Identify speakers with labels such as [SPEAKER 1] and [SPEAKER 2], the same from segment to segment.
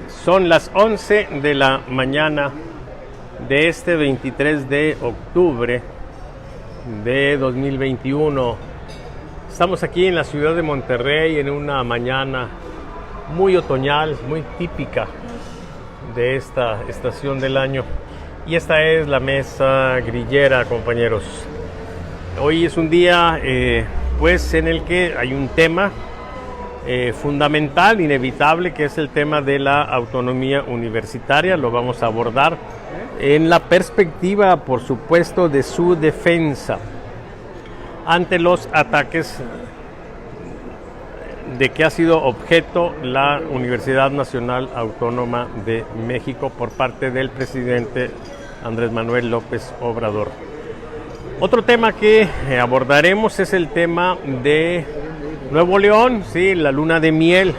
[SPEAKER 1] Son las 11 de la mañana de este 23 de octubre de 2021. Estamos aquí en la ciudad de Monterrey en una mañana muy otoñal, muy típica de esta estación del año. Y esta es la mesa grillera, compañeros. Hoy es un día pues en el que hay un tema fundamental, inevitable, que es el tema de la autonomía universitaria. Lo vamos a abordar en la perspectiva, por supuesto, de su defensa ante los ataques de que ha sido objeto la Universidad Nacional Autónoma de México por parte del presidente Andrés Manuel López Obrador. Otro tema que abordaremos es el tema de Nuevo León, sí, la luna de miel,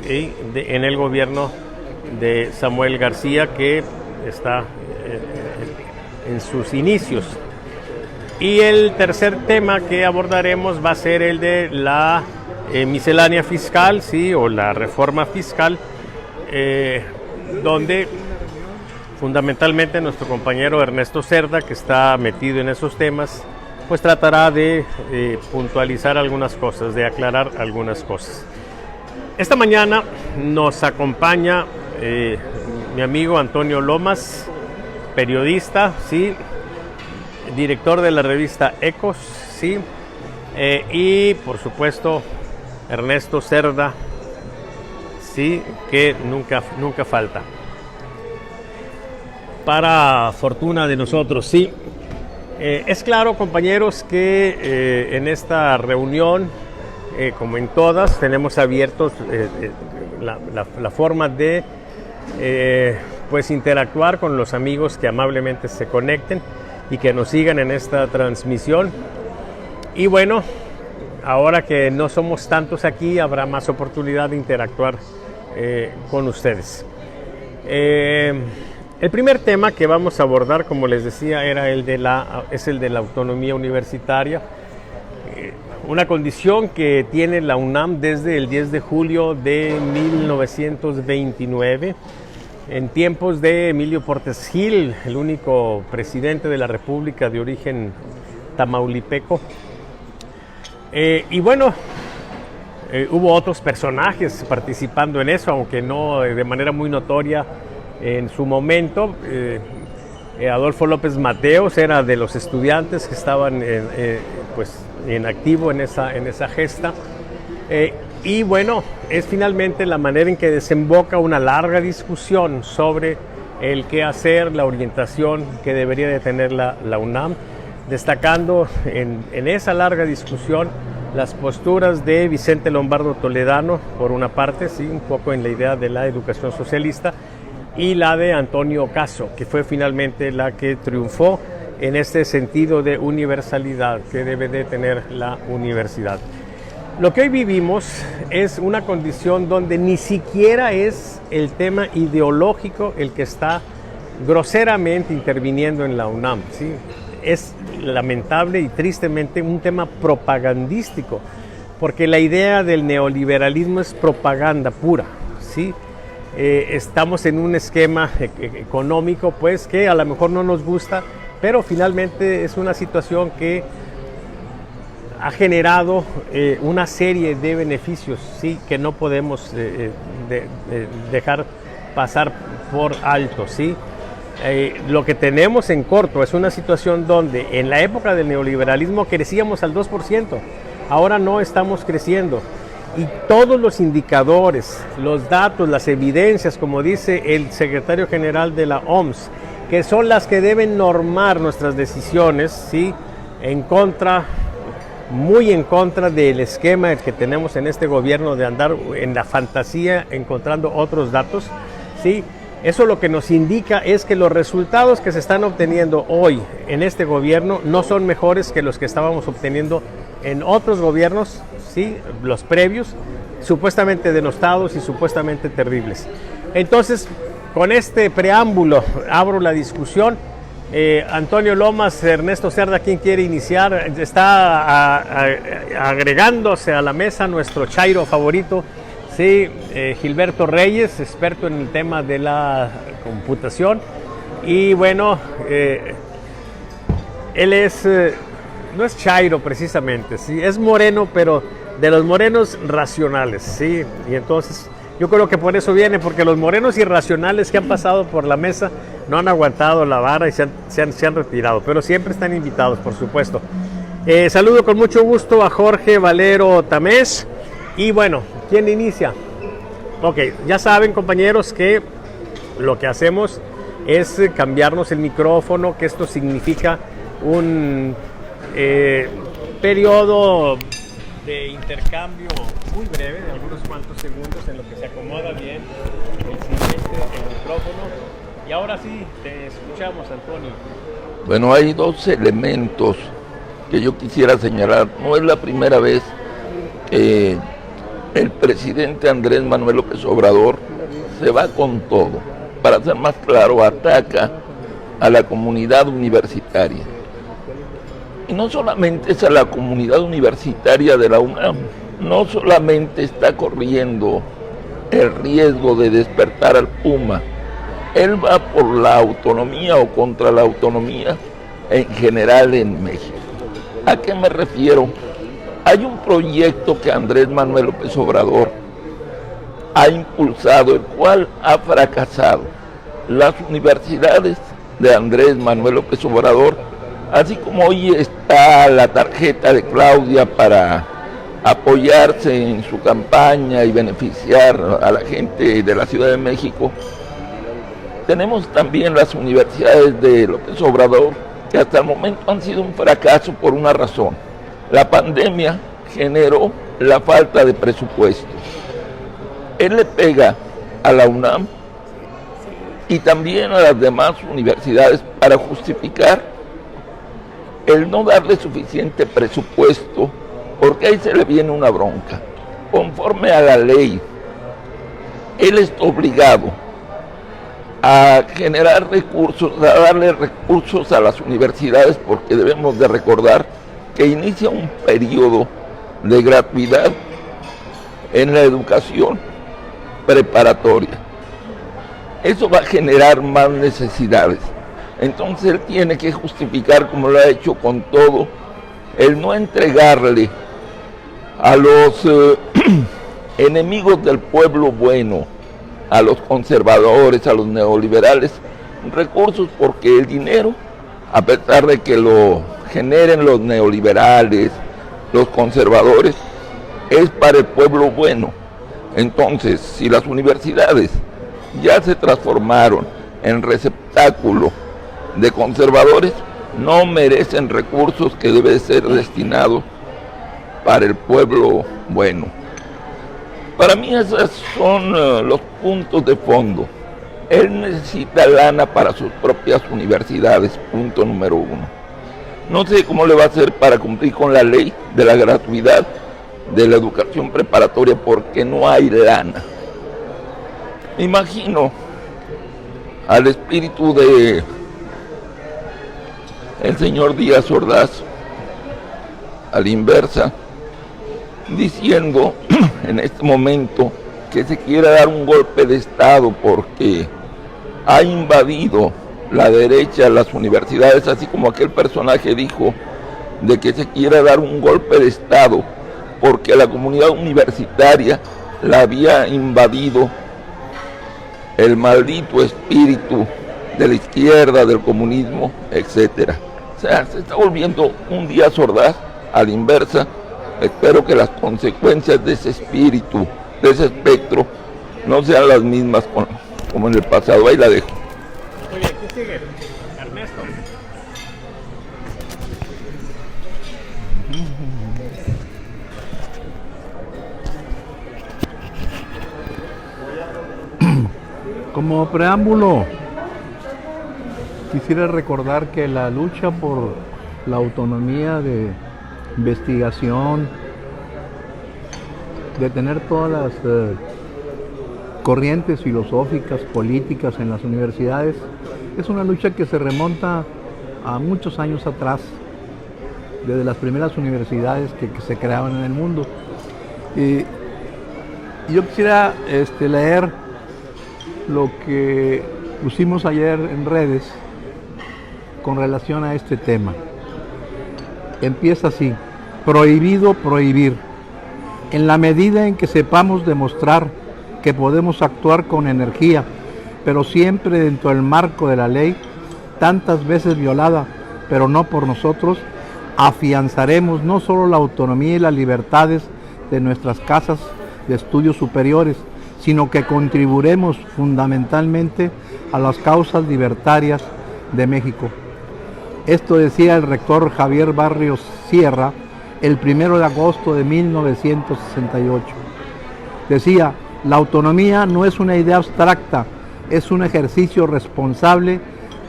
[SPEAKER 1] sí, en el gobierno de Samuel García, que está en sus inicios. Y el tercer tema que abordaremos va a ser el de la miscelánea fiscal, sí, o la reforma fiscal, donde fundamentalmente nuestro compañero Ernesto Cerda, que está metido en esos temas, pues tratará de puntualizar algunas cosas, de aclarar algunas cosas. Esta mañana nos acompaña mi amigo Antonio Lomas, periodista, sí, director de la revista Ecos, sí, y por supuesto Ernesto Cerda, sí, que nunca falta. Para fortuna de nosotros, sí. Es claro, compañeros, que en esta reunión, como en todas, tenemos abiertos la forma de pues interactuar con los amigos que amablemente se conecten y que nos sigan en esta transmisión. Y bueno, ahora que no somos tantos aquí, habrá más oportunidad de interactuar con ustedes. El primer tema que vamos a abordar, como les decía, es el de la autonomía universitaria, una condición que tiene la UNAM desde el 10 de julio de 1929, en tiempos de Emilio Portes Gil, el único presidente de la República de origen tamaulipeco. Y bueno, hubo otros personajes participando en eso, aunque no de manera muy notoria. En su momento, Adolfo López Mateos era de los estudiantes que estaban pues en activo en esa gesta. Y bueno, es finalmente la manera en que desemboca una larga discusión sobre el qué hacer, la orientación que debería de tener la UNAM, destacando en esa larga discusión las posturas de Vicente Lombardo Toledano, por una parte, sí, un poco en la idea de la educación socialista, y la de Antonio Caso, que fue finalmente la que triunfó en este sentido de universalidad que debe de tener la universidad. Lo que hoy vivimos es una condición donde ni siquiera es el tema ideológico el que está groseramente interviniendo en la UNAM, ¿sí? Es lamentable y tristemente un tema propagandístico, porque la idea del neoliberalismo es propaganda pura, ¿sí? Estamos en un esquema económico pues que a lo mejor no nos gusta, pero finalmente es una situación que ha generado una serie de beneficios, sí, que no podemos dejar pasar por alto, sí. Lo que tenemos en corto es una situación donde en la época del neoliberalismo crecíamos al 2%, ahora no estamos creciendo. Y todos los indicadores, los datos, las evidencias, como dice el secretario general de la OMS, que son las que deben normar nuestras decisiones, ¿sí? Muy en contra del esquema que tenemos en este gobierno de andar en la fantasía encontrando otros datos, ¿sí? Eso lo que nos indica es que los resultados que se están obteniendo hoy en este gobierno no son mejores que los que estábamos obteniendo en otros gobiernos, sí, los previos, supuestamente denostados y supuestamente terribles. Entonces, con este preámbulo abro la discusión. Antonio Lomas, Ernesto Cerda, ¿quién quiere iniciar? Está agregándose a la mesa nuestro chairo favorito, Sí, Gilberto Reyes, experto en el tema de la computación. Y bueno, él es, no es chairo precisamente, sí, es moreno, pero de los morenos racionales, sí. Y entonces yo creo que por eso viene, porque los morenos irracionales que han pasado por la mesa no han aguantado la vara y se han retirado, pero siempre están invitados, por supuesto. Saludo con mucho gusto a Jorge Valero Tamés. Y bueno, ¿quién inicia? Ok, ya saben, compañeros, que lo que hacemos es cambiarnos el micrófono, que esto significa un periodo de intercambio muy breve, de algunos cuantos segundos, en lo que se acomoda bien el siguiente, el micrófono. Y ahora sí, te escuchamos, Antonio.
[SPEAKER 2] Bueno, hay dos elementos que yo quisiera señalar. No es la primera vez que el presidente Andrés Manuel López Obrador se va con todo. Para ser más claro, ataca a la comunidad universitaria. Y no solamente es a la comunidad universitaria de la UNAM, no solamente está corriendo el riesgo de despertar al Puma, él va por la autonomía o contra la autonomía en general en México. ¿A qué me refiero? Hay un proyecto que Andrés Manuel López Obrador ha impulsado, el cual ha fracasado. Las universidades de Andrés Manuel López Obrador, así como hoy está la tarjeta de Claudia para apoyarse en su campaña y beneficiar a la gente de la Ciudad de México, tenemos también las universidades de López Obrador, que hasta el momento han sido un fracaso por una razón. La pandemia generó la falta de presupuesto. Él le pega a la UNAM y también a las demás universidades para justificar el no darle suficiente presupuesto, porque ahí se le viene una bronca. Conforme a la ley, él está obligado a generar recursos, a darle recursos a las universidades, porque debemos de recordar que inicia un periodo de gratuidad en la educación preparatoria. Eso va a generar más necesidades. Entonces él tiene que justificar, como lo ha hecho con todo, el no entregarle a los enemigos del pueblo bueno, a los conservadores, a los neoliberales, recursos, porque el dinero, a pesar de que lo generen los neoliberales, los conservadores, es para el pueblo bueno. Entonces, si las universidades ya se transformaron en receptáculo de conservadores, no merecen recursos que deben ser destinados para el pueblo bueno. Para mí esos son los puntos de fondo. Él necesita lana para sus propias universidades, punto número uno. No sé cómo le va a hacer para cumplir con la ley de la gratuidad de la educación preparatoria, porque no hay lana. Me imagino al espíritu de el señor Díaz Ordaz, a la inversa, diciendo en este momento que se quiere dar un golpe de Estado porque ha invadido la derecha las universidades, así como aquel personaje dijo de que se quiere dar un golpe de Estado porque la comunidad universitaria la había invadido el maldito espíritu de la izquierda, del comunismo, etcétera. O sea, se está volviendo un Díaz Ordaz a la inversa. Espero que las consecuencias de ese espíritu, de ese espectro, no sean las mismas como en el pasado. Ahí la dejo.
[SPEAKER 1] Muy bien, ¿qué sigue? Ernesto.
[SPEAKER 3] Como preámbulo, quisiera recordar que la lucha por la autonomía de investigación, de tener todas las corrientes filosóficas, políticas en las universidades, es una lucha que se remonta a muchos años atrás, desde las primeras universidades que se creaban en el mundo. Yo quisiera leer lo que pusimos ayer en redes con relación a este tema. Empieza así: prohibido prohibir. En la medida en que sepamos demostrar que podemos actuar con energía, pero siempre dentro del marco de la ley, tantas veces violada, pero no por nosotros, afianzaremos no solo la autonomía y las libertades de nuestras casas de estudios superiores, sino que contribuiremos fundamentalmente a las causas libertarias de México. Esto decía el rector Javier Barrios Sierra el 1 de agosto de 1968. Decía: la autonomía no es una idea abstracta, es un ejercicio responsable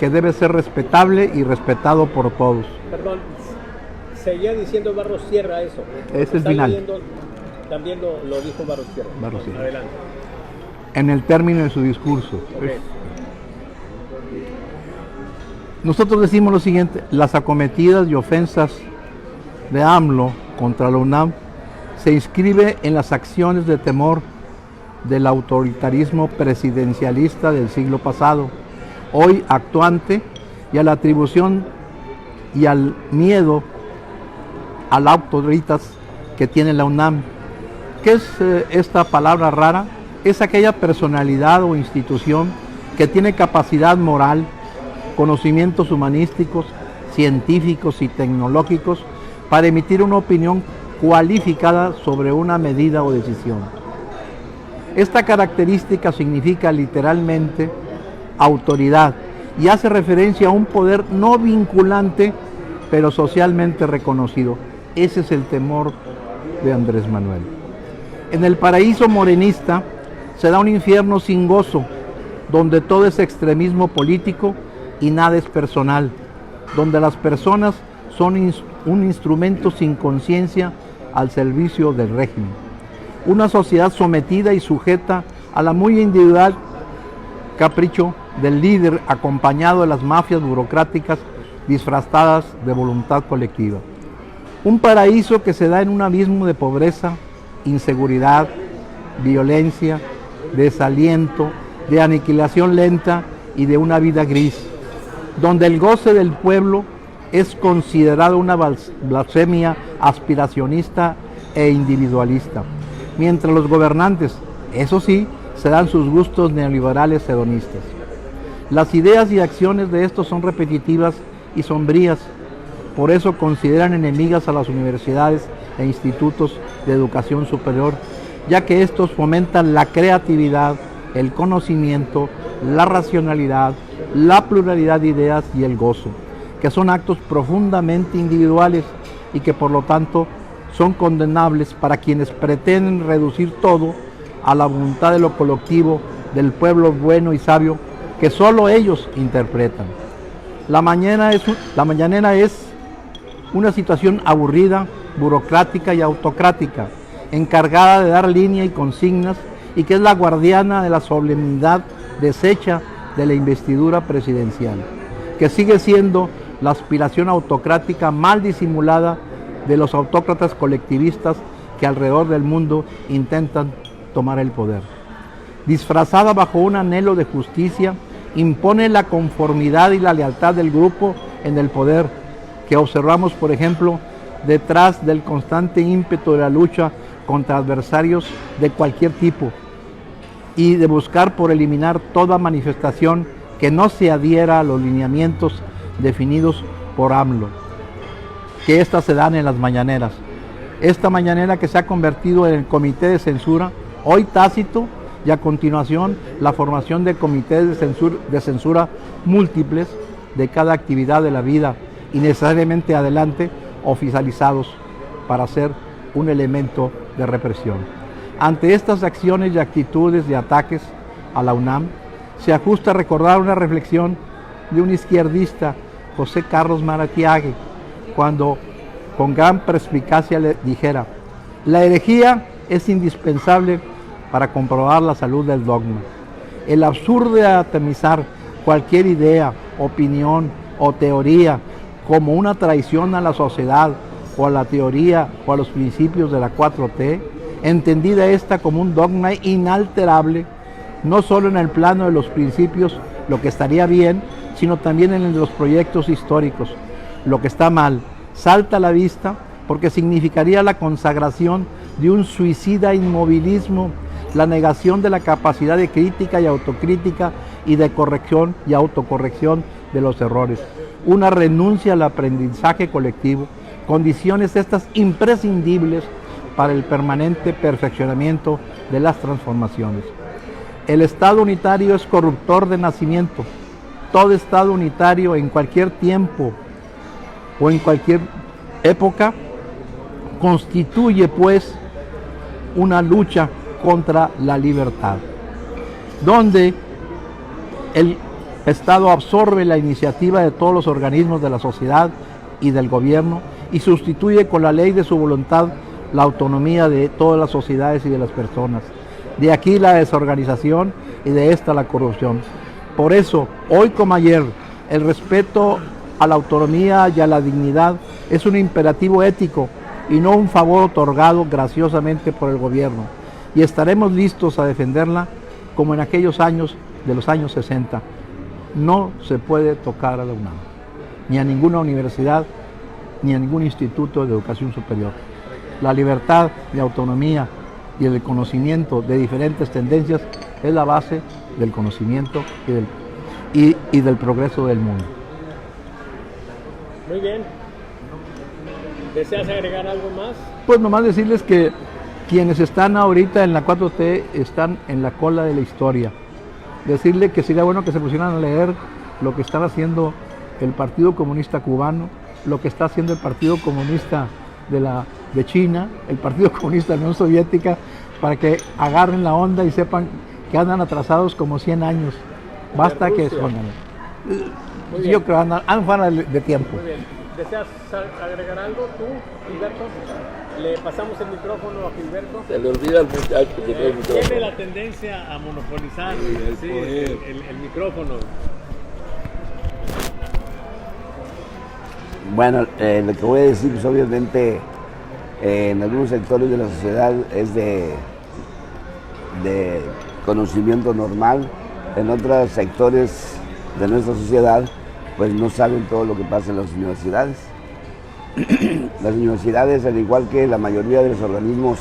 [SPEAKER 3] que debe ser respetable y respetado por todos.
[SPEAKER 1] Perdón, seguía diciendo Barros Sierra eso.
[SPEAKER 3] Es el final.
[SPEAKER 1] Leyendo, también lo dijo Barros Sierra.
[SPEAKER 3] Barros Sierra.
[SPEAKER 1] Adelante.
[SPEAKER 3] En el término de su discurso.
[SPEAKER 1] Okay.
[SPEAKER 3] Nosotros decimos lo siguiente: las acometidas y ofensas de AMLO contra la UNAM se inscribe en las acciones de temor del autoritarismo presidencialista del siglo pasado, hoy actuante, y a la atribución y al miedo a las autoritas que tiene la UNAM. ¿Qué es esta palabra rara? Es aquella personalidad o institución que tiene capacidad moral, conocimientos humanísticos, científicos y tecnológicos para emitir una opinión cualificada sobre una medida o decisión. Esta característica significa literalmente autoridad y hace referencia a un poder no vinculante, pero socialmente reconocido. Ese es el temor de Andrés Manuel. En el paraíso morenista se da un infierno sin gozo, donde todo es extremismo político y nada es personal, donde las personas son un instrumento sin conciencia al servicio del régimen. Una sociedad sometida y sujeta a la muy individual capricho del líder, acompañado de las mafias burocráticas disfrazadas de voluntad colectiva. Un paraíso que se da en un abismo de pobreza, inseguridad, violencia, desaliento, de aniquilación lenta y de una vida gris, donde el goce del pueblo es considerado una blasfemia aspiracionista e individualista, mientras los gobernantes, eso sí, se dan sus gustos neoliberales hedonistas. Las ideas y acciones de estos son repetitivas y sombrías, por eso consideran enemigas a las universidades e institutos de educación superior, ya que estos fomentan la creatividad, el conocimiento, la racionalidad, la pluralidad de ideas y el gozo, que son actos profundamente individuales y que por lo tanto son condenables para quienes pretenden reducir todo a la voluntad de lo colectivo del pueblo bueno y sabio que solo ellos interpretan. La mañanera es una situación aburrida, burocrática y autocrática, encargada de dar línea y consignas, y que es la guardiana de la solemnidad deshecha de la investidura presidencial, que sigue siendo la aspiración autocrática mal disimulada de los autócratas colectivistas que alrededor del mundo intentan tomar el poder. Disfrazada bajo un anhelo de justicia, impone la conformidad y la lealtad del grupo en el poder, que observamos, por ejemplo, detrás del constante ímpetu de la lucha contra adversarios de cualquier tipo y de buscar por eliminar toda manifestación que no se adhiera a los lineamientos definidos por AMLO, que éstas se dan en las mañaneras. Esta mañanera que se ha convertido en el comité de censura, hoy tácito, y a continuación la formación de comités de censura múltiples de cada actividad de la vida y necesariamente adelante oficializados para ser un elemento de represión. Ante estas acciones y actitudes de ataques a la UNAM, se ajusta a recordar una reflexión de un izquierdista, José Carlos Maratiague, cuando con gran perspicacia le dijera: la herejía es indispensable para comprobar la salud del dogma. El absurdo de atomizar cualquier idea, opinión o teoría como una traición a la sociedad o a la teoría o a los principios de la 4T entendida esta como un dogma inalterable, no solo en el plano de los principios, lo que estaría bien, sino también en los proyectos históricos. Lo que está mal salta a la vista porque significaría la consagración de un suicida inmovilismo, la negación de la capacidad de crítica y autocrítica y de corrección y autocorrección de los errores, una renuncia al aprendizaje colectivo, condiciones estas imprescindibles para el permanente perfeccionamiento de las transformaciones. El Estado unitario es corruptor de nacimiento. Todo Estado unitario en cualquier tiempo o en cualquier época constituye pues una lucha contra la libertad, donde el Estado absorbe la iniciativa de todos los organismos de la sociedad y del gobierno y sustituye con la ley de su voluntad la autonomía de todas las sociedades y de las personas. De aquí la desorganización y de esta la corrupción. Por eso, hoy como ayer, el respeto a la autonomía y a la dignidad es un imperativo ético y no un favor otorgado graciosamente por el gobierno. Y estaremos listos a defenderla como en aquellos años de los años 60. No se puede tocar a la UNAM, ni a ninguna universidad, ni a ningún instituto de educación superior. La libertad de autonomía y el conocimiento de diferentes tendencias es la base del conocimiento y del progreso del mundo.
[SPEAKER 1] Muy bien. ¿Deseas agregar algo más?
[SPEAKER 3] Pues nomás decirles que quienes están ahorita en la 4T están en la cola de la historia. Decirle que sería bueno que se pusieran a leer lo que están haciendo el Partido Comunista Cubano, lo que está haciendo el Partido Comunista de China, el Partido Comunista de la Unión Soviética, para que agarren la onda y sepan que andan atrasados como 100 años. Basta que escondan. Yo creo que andan fuera de tiempo.
[SPEAKER 1] Muy bien. ¿Deseas agregar algo tú, Gilberto? Le pasamos el micrófono a Gilberto.
[SPEAKER 2] Se le olvida al muchacho que tiene el micrófono.
[SPEAKER 1] Tiene la tendencia a monopolizar el micrófono.
[SPEAKER 4] Bueno, lo que voy a decir, pues obviamente en algunos sectores de la sociedad es de conocimiento normal, en otros sectores de nuestra sociedad pues no saben todo lo que pasa en las universidades. Las universidades, al igual que la mayoría de los organismos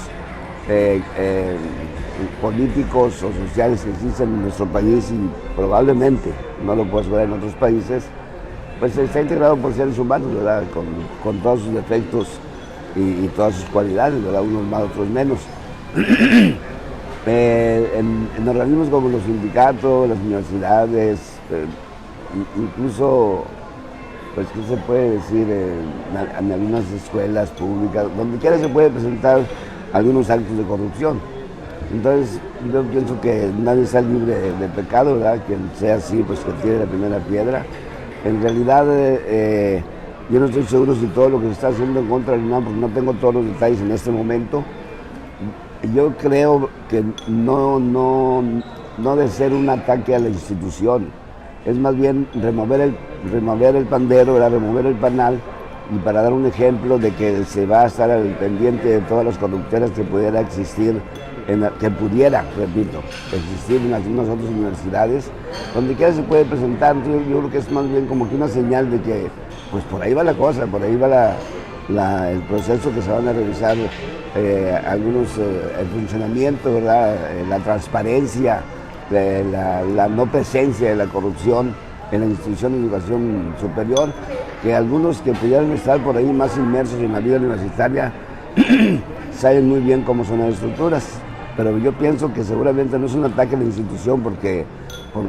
[SPEAKER 4] políticos o sociales que existen en nuestro país y probablemente no lo puedes ver en otros países, pues está integrado por seres humanos, ¿verdad? Con todos sus defectos y todas sus cualidades, ¿verdad? Unos más, otros menos. En organismos como los sindicatos, las universidades, incluso, pues, ¿qué se puede decir? En algunas escuelas públicas, donde quiera se puede presentar algunos actos de corrupción. Entonces, yo pienso que nadie está libre de pecado, ¿verdad? Quien sea así, pues que tire la primera piedra. En realidad, yo no estoy seguro si todo lo que se está haciendo en contra de la UNAM, porque no tengo todos los detalles en este momento. Yo creo que no debe ser un ataque a la institución, es más bien remover el pandero, ¿verdad? Remover el panal, y para dar un ejemplo de que se va a estar al pendiente de todas las corruptelas que pudiera existir, repito, existir en algunas otras universidades, donde quiera se puede presentar. Entonces, yo creo que es más bien como que una señal de que pues por ahí va la cosa, por ahí va el proceso que se van a revisar, el funcionamiento, ¿verdad? La transparencia, la no presencia de la corrupción en la institución de educación superior, que algunos que pudieran estar por ahí más inmersos en la vida universitaria saben muy bien cómo son las estructuras, pero yo pienso que seguramente no es un ataque a la institución porque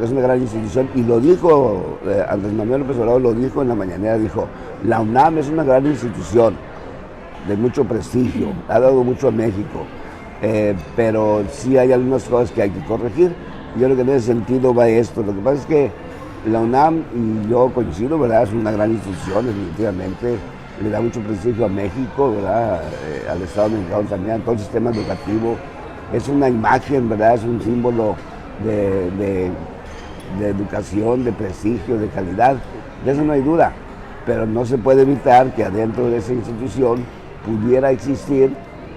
[SPEAKER 4] es una gran institución, y lo dijo Andrés Manuel López Obrador, lo dijo en la mañanera, dijo: la UNAM es una gran institución de mucho prestigio, ha dado mucho a México, pero sí hay algunas cosas que hay que corregir. Yo creo que en ese sentido va esto. Lo que pasa es que la UNAM, y yo coincido, ¿verdad? Es una gran institución, definitivamente, le da mucho prestigio a México, ¿verdad? Al Estado mexicano también, a todo el sistema educativo. Es una imagen, ¿verdad? Es un símbolo de educación, de prestigio, de calidad. De eso no hay duda, pero no se puede evitar que adentro de esa institución pudiera existir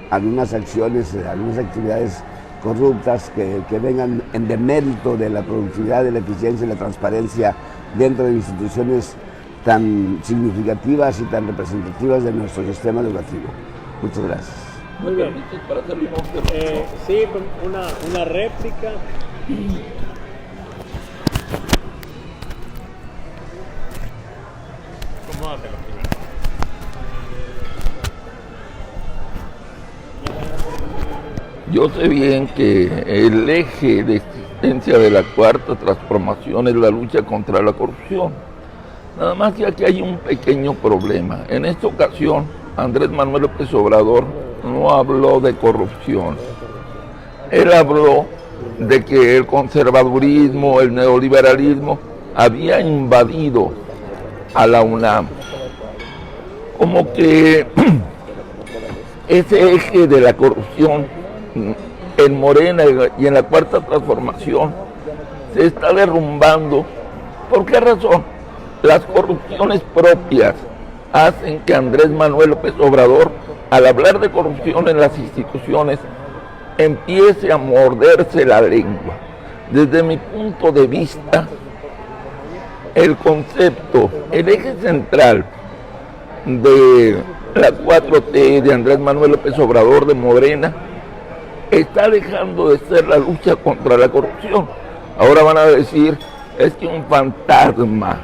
[SPEAKER 4] algunas acciones, algunas actividades corruptas que vengan en demérito de la productividad, de la eficiencia y la transparencia dentro de instituciones tan significativas y tan representativas de nuestro sistema educativo. Muchas gracias.
[SPEAKER 1] Muy bien.
[SPEAKER 2] Para hacerle una observación.
[SPEAKER 1] Sí, una réplica. Acomódatelo primero.
[SPEAKER 2] Yo sé bien que el eje de existencia de la cuarta transformación es la lucha contra la corrupción. Nada más que aquí hay un pequeño problema. En esta ocasión, Andrés Manuel López Obrador no habló de corrupción. Él habló de que el conservadurismo, el neoliberalismo había invadido a la UNAM. Como que ese eje de la corrupción en Morena y en la cuarta transformación se está derrumbando. ¿Por qué razón? Las corrupciones propias hacen que Andrés Manuel López Obrador, al hablar de corrupción en las instituciones, empiece a morderse la lengua. Desde mi punto de vista, el concepto, el eje central de la 4T, de Andrés Manuel López Obrador, de Morena, está dejando de ser la lucha contra la corrupción. Ahora van a decir, es que un fantasma,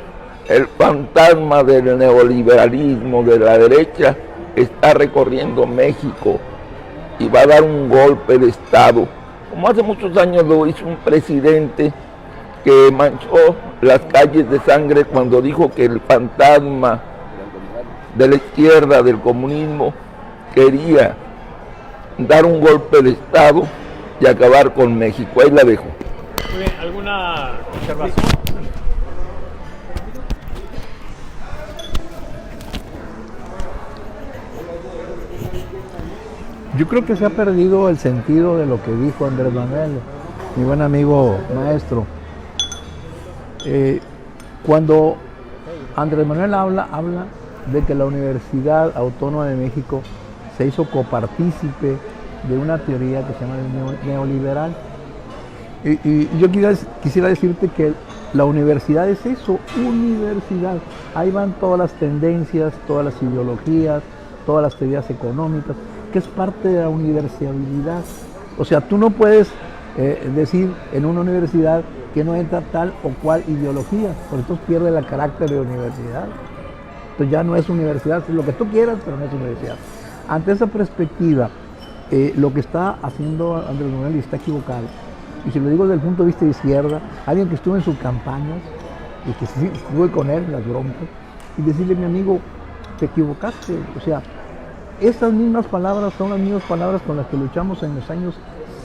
[SPEAKER 2] el fantasma del neoliberalismo, de la derecha, está recorriendo México y va a dar un golpe de Estado, como hace muchos años lo hizo un presidente que manchó las calles de sangre cuando dijo que el fantasma de la izquierda, del comunismo, quería dar un golpe de Estado y acabar con México. Ahí la dejo.
[SPEAKER 1] Muy bien, ¿alguna observación?
[SPEAKER 3] Yo creo que se ha perdido el sentido de lo que dijo Andrés Manuel, mi buen amigo maestro. Cuando Andrés Manuel habla de que la Universidad Autónoma de México se hizo copartícipe de una teoría que se llama el neoliberal. Y yo quisiera decirte que la universidad es eso, universidad. Ahí van todas las tendencias, todas las ideologías, todas las teorías económicas, que es parte de la universalidad. O sea, tú no puedes decir en una universidad que no entra tal o cual ideología, porque entonces pierde el carácter de universidad. Entonces ya no es universidad, es lo que tú quieras, pero no es universidad. Ante esa perspectiva, lo que está haciendo Andrés Manuel está equivocado. Y si lo digo desde el punto de vista de izquierda, alguien que estuvo en sus campañas y que estuve con él en las broncas, y decirle, mi amigo, te equivocaste. O sea, esas mismas palabras son las mismas palabras con las que luchamos en los años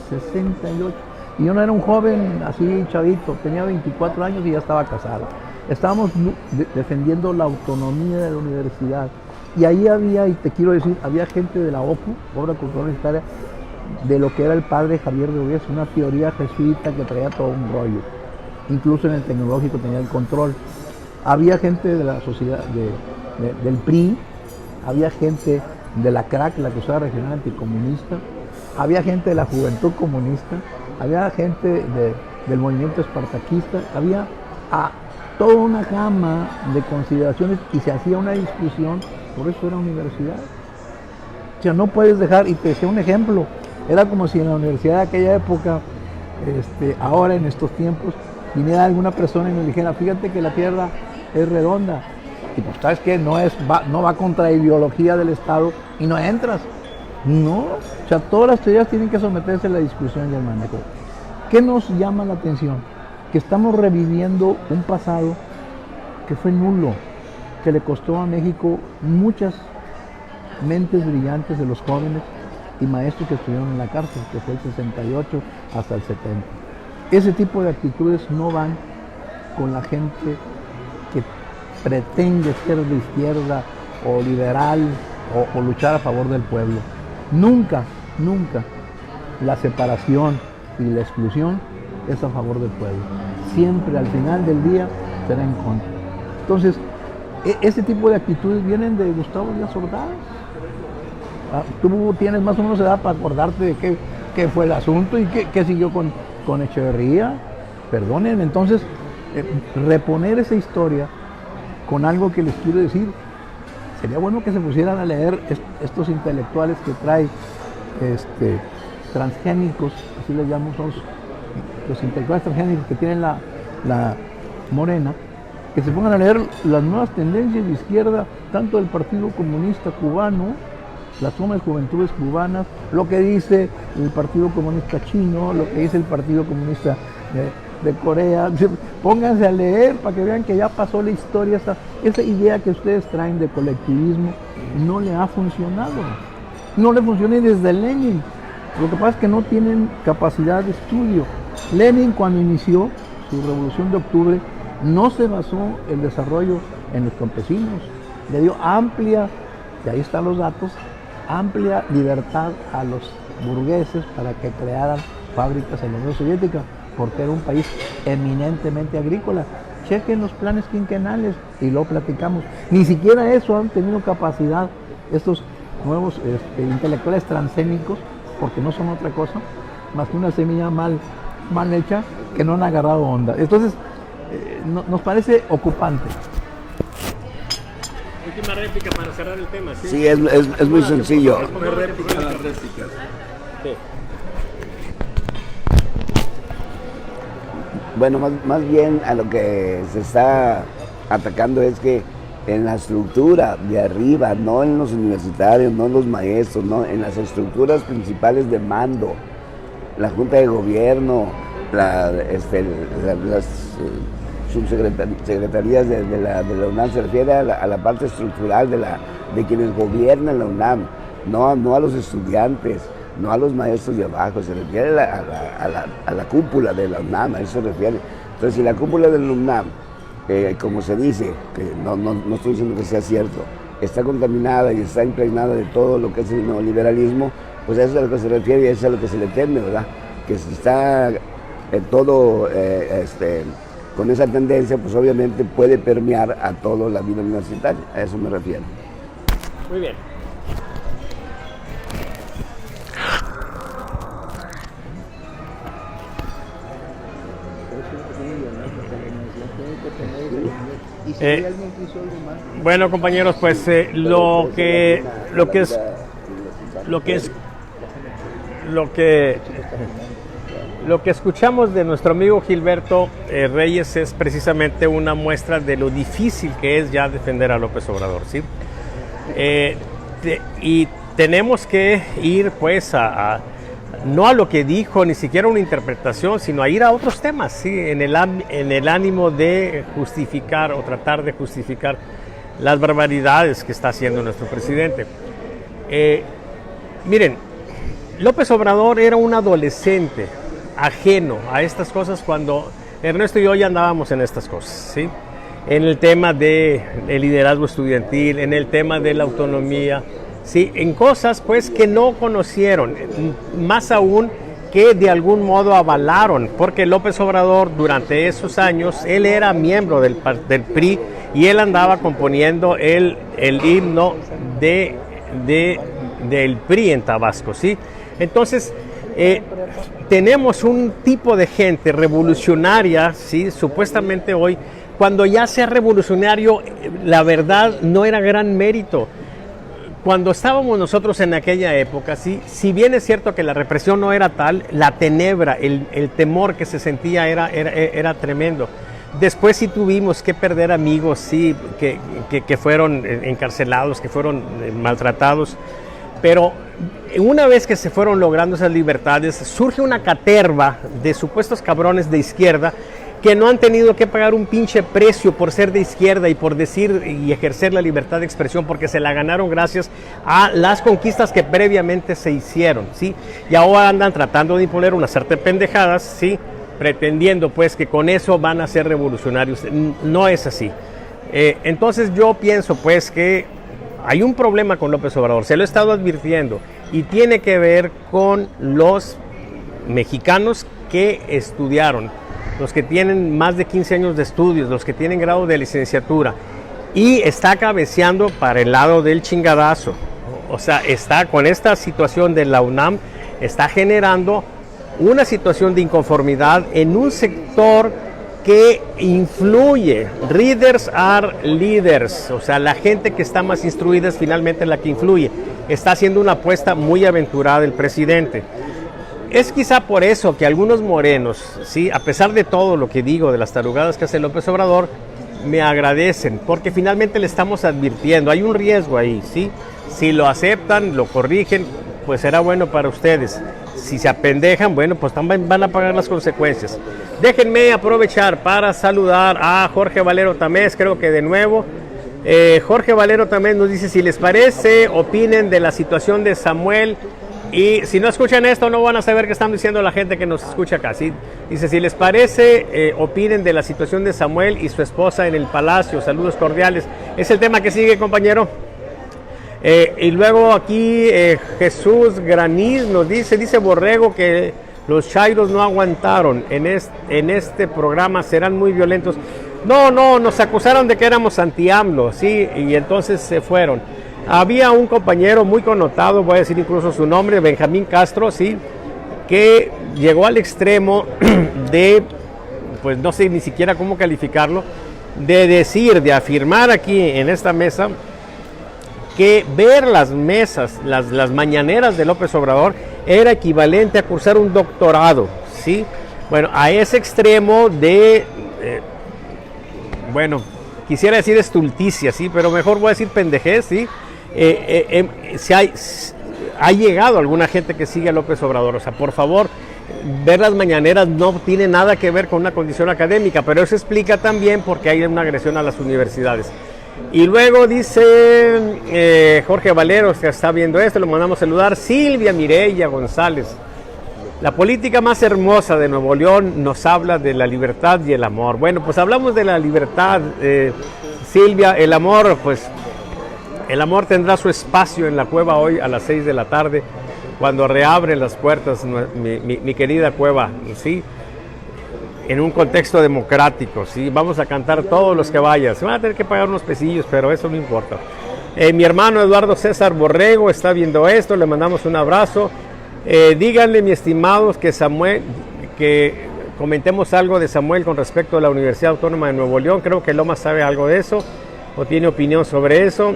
[SPEAKER 3] 68. Y yo no era un joven así chavito, tenía 24 años y ya estaba casado. Estábamos defendiendo la autonomía de la universidad. Y ahí había, y te quiero decir, había gente de la OCU, Obra Cultural Universitaria, de lo que era el padre Javier de Urías, una teoría jesuita que traía todo un rollo. Incluso en el tecnológico tenía el control. Había gente de la sociedad, del PRI, había gente de la CRAC, la Cruzada Regional Anticomunista, había gente de la Juventud Comunista, había gente del movimiento espartaquista, había toda una gama de consideraciones y se hacía una discusión, por eso era universidad. O sea, no puedes dejar, y te decía un ejemplo, era como si en la universidad de aquella época, ahora en estos tiempos, viniera alguna persona y nos dijera, fíjate que la Tierra es redonda, y pues sabes que no va contra la ideología del Estado y no entras. No, o sea, todas las teorías tienen que someterse a la discusión y al manejo. ¿Qué nos llama la atención? Que estamos reviviendo un pasado que fue nulo, que le costó a México muchas mentes brillantes de los jóvenes y maestros que estuvieron en la cárcel, que fue el 68 hasta el 70. Ese tipo de actitudes no van con la gente que pretende ser de izquierda o liberal o luchar a favor del pueblo. Nunca, nunca la separación y la exclusión es a favor del pueblo. Siempre al final del día será en contra. Entonces, ese tipo de actitudes vienen de Gustavo Díaz Ordaz. Tú tienes más o menos edad para acordarte de qué fue el asunto y qué siguió con Echeverría. Perdonen, entonces, reponer esa historia con algo que les quiero decir, sería bueno que se pusieran a leer estos intelectuales que trae transgénicos, así les llamamos los intelectuales transgénicos que tienen la Morena, que se pongan a leer las nuevas tendencias de izquierda, tanto del Partido Comunista Cubano, las jóvenes juventudes cubanas, lo que dice el Partido Comunista Chino, lo que dice el Partido Comunista de Corea. Pónganse a leer para que vean que ya pasó la historia. Esa idea que ustedes traen de colectivismo no le ha funcionado. No le funciona desde Lenin. Lo que pasa es que no tienen capacidad de estudio. Lenin, cuando inició su revolución de octubre, no se basó el desarrollo en los campesinos. Le dio amplia, y ahí están los datos, amplia libertad a los burgueses para que crearan fábricas en la Unión Soviética, porque era un país eminentemente agrícola. Chequen los planes quinquenales y lo platicamos. Ni siquiera eso han tenido capacidad estos nuevos intelectuales transgénicos, porque no son otra cosa más que una semilla mal hecha que no han agarrado onda. Entonces, nos parece ocupante.
[SPEAKER 1] Última réplica para cerrar el tema.
[SPEAKER 4] Sí, es muy sencillo. Bueno, más bien a lo que se está atacando es que en la estructura de arriba, no en los universitarios, no en los maestros, no, en las estructuras principales de mando, la Junta de Gobierno, las subsecretarías de la UNAM, se refiere a la parte estructural de quienes gobiernan la UNAM, no a los estudiantes, no a los maestros de abajo, se refiere a la cúpula de la UNAM, a eso se refiere. Entonces, si la cúpula de la UNAM, como se dice, que no estoy diciendo que sea cierto, está contaminada y está impregnada de todo lo que es el neoliberalismo, pues a eso es a lo que se refiere y eso es a lo que se le teme, ¿verdad? Que si está todo con esa tendencia, pues obviamente puede permear a toda la vida universitaria, a eso me refiero.
[SPEAKER 1] Muy bien. Bueno, compañeros, pues lo que escuchamos de nuestro amigo Gilberto Reyes es precisamente una muestra de lo difícil que es ya defender a López Obrador, ¿sí? Y tenemos que ir pues no a lo que dijo, ni siquiera una interpretación, sino a ir a otros temas, ¿sí? En el ánimo de justificar o tratar de justificar las barbaridades que está haciendo nuestro presidente. Miren, López Obrador era un adolescente ajeno a estas cosas cuando Ernesto y yo ya andábamos en estas cosas, ¿sí? En el tema del liderazgo estudiantil, en el tema de la autonomía, sí, en cosas pues que no conocieron, más aún que de algún modo avalaron, porque López Obrador durante esos años, él era miembro del PRI y él andaba componiendo el himno del PRI en Tabasco, ¿sí? Entonces, tenemos un tipo de gente revolucionaria, ¿sí? Supuestamente hoy, cuando ya sea revolucionario, la verdad no era gran mérito. Cuando estábamos nosotros en aquella época, ¿sí? Si bien es cierto que la represión no era tal, la tenebra, el temor que se sentía era tremendo. Después sí tuvimos que perder amigos, sí, que fueron encarcelados, que fueron maltratados, pero una vez que se fueron logrando esas libertades, surge una caterva de supuestos cabrones de izquierda que no han tenido que pagar un pinche precio por ser de izquierda y por decir y ejercer la libertad de expresión, porque se la ganaron gracias a las conquistas que previamente se hicieron, ¿sí? Y ahora andan tratando de imponer una serie de pendejadas, ¿sí? Pretendiendo pues que con eso van a ser revolucionarios. No es así. Entonces yo pienso pues que hay un problema con López Obrador, se lo he estado advirtiendo, y tiene que ver con los mexicanos que estudiaron, los que tienen más de 15 años de estudios, los que tienen grado de licenciatura, y está cabeceando para el lado del chingadazo, O sea, está con esta situación de la UNAM, está generando una situación de inconformidad en un sector que influye. Readers are leaders, o sea, la gente que está más instruida es finalmente la que influye. Está haciendo una apuesta muy aventurada el presidente. Es quizá por eso que algunos morenos, ¿sí?, a pesar de todo lo que digo de las tarugadas que hace López Obrador, me agradecen, porque finalmente le estamos advirtiendo, hay un riesgo ahí, ¿sí? Si lo aceptan, lo corrigen, pues será bueno para ustedes. Si se apendejan, bueno, pues también van a pagar las consecuencias. Déjenme aprovechar para saludar a Jorge Valero Tamés, creo que de nuevo. Jorge Valero Tamés nos dice, si les parece, opinen de la situación de Samuel. Y si no escuchan esto, no van a saber qué están diciendo la gente que nos escucha acá, ¿sí? Dice, si les parece, opinen de la situación de Samuel y su esposa en el palacio. Saludos cordiales. Es el tema que sigue, compañero. Y luego aquí Jesús Graniz nos dice Borrego que los chairos no aguantaron en este programa, serán muy violentos. No, nos acusaron de que éramos anti-AMLO, ¿sí? Y entonces se fueron. Había un compañero muy connotado, voy a decir incluso su nombre, Benjamín Castro, ¿sí?, que llegó al extremo de, pues no sé ni siquiera cómo calificarlo, de afirmar aquí en esta mesa que ver las mesas, las mañaneras de López Obrador era equivalente a cursar un doctorado, ¿sí? Bueno, a ese extremo de, bueno, quisiera decir estulticia, ¿sí?, pero mejor voy a decir pendejez, ¿sí? Ha llegado alguna gente que sigue a López Obrador, o sea, por favor, ver las mañaneras no tiene nada que ver con una condición académica, pero eso explica también por qué hay una agresión a las universidades. Y luego dice Jorge Valero, que está viendo esto, lo mandamos saludar, Silvia Mireya González. La política más hermosa de Nuevo León nos habla de la libertad y el amor. Bueno, pues hablamos de la libertad, Silvia, el amor, pues el amor tendrá su espacio en la cueva hoy a las 6 de la tarde, cuando reabren las puertas mi querida cueva, ¿sí?, en un contexto democrático, ¿sí? Vamos a cantar todos los que vayan. Se van a tener que pagar unos pesillos, pero eso no importa. Mi hermano Eduardo César Borrego está viendo esto, le mandamos un abrazo. Díganle, mi estimados, que comentemos algo de Samuel con respecto a la Universidad Autónoma de Nuevo León. Creo que Lomas sabe algo de eso, o tiene opinión sobre eso.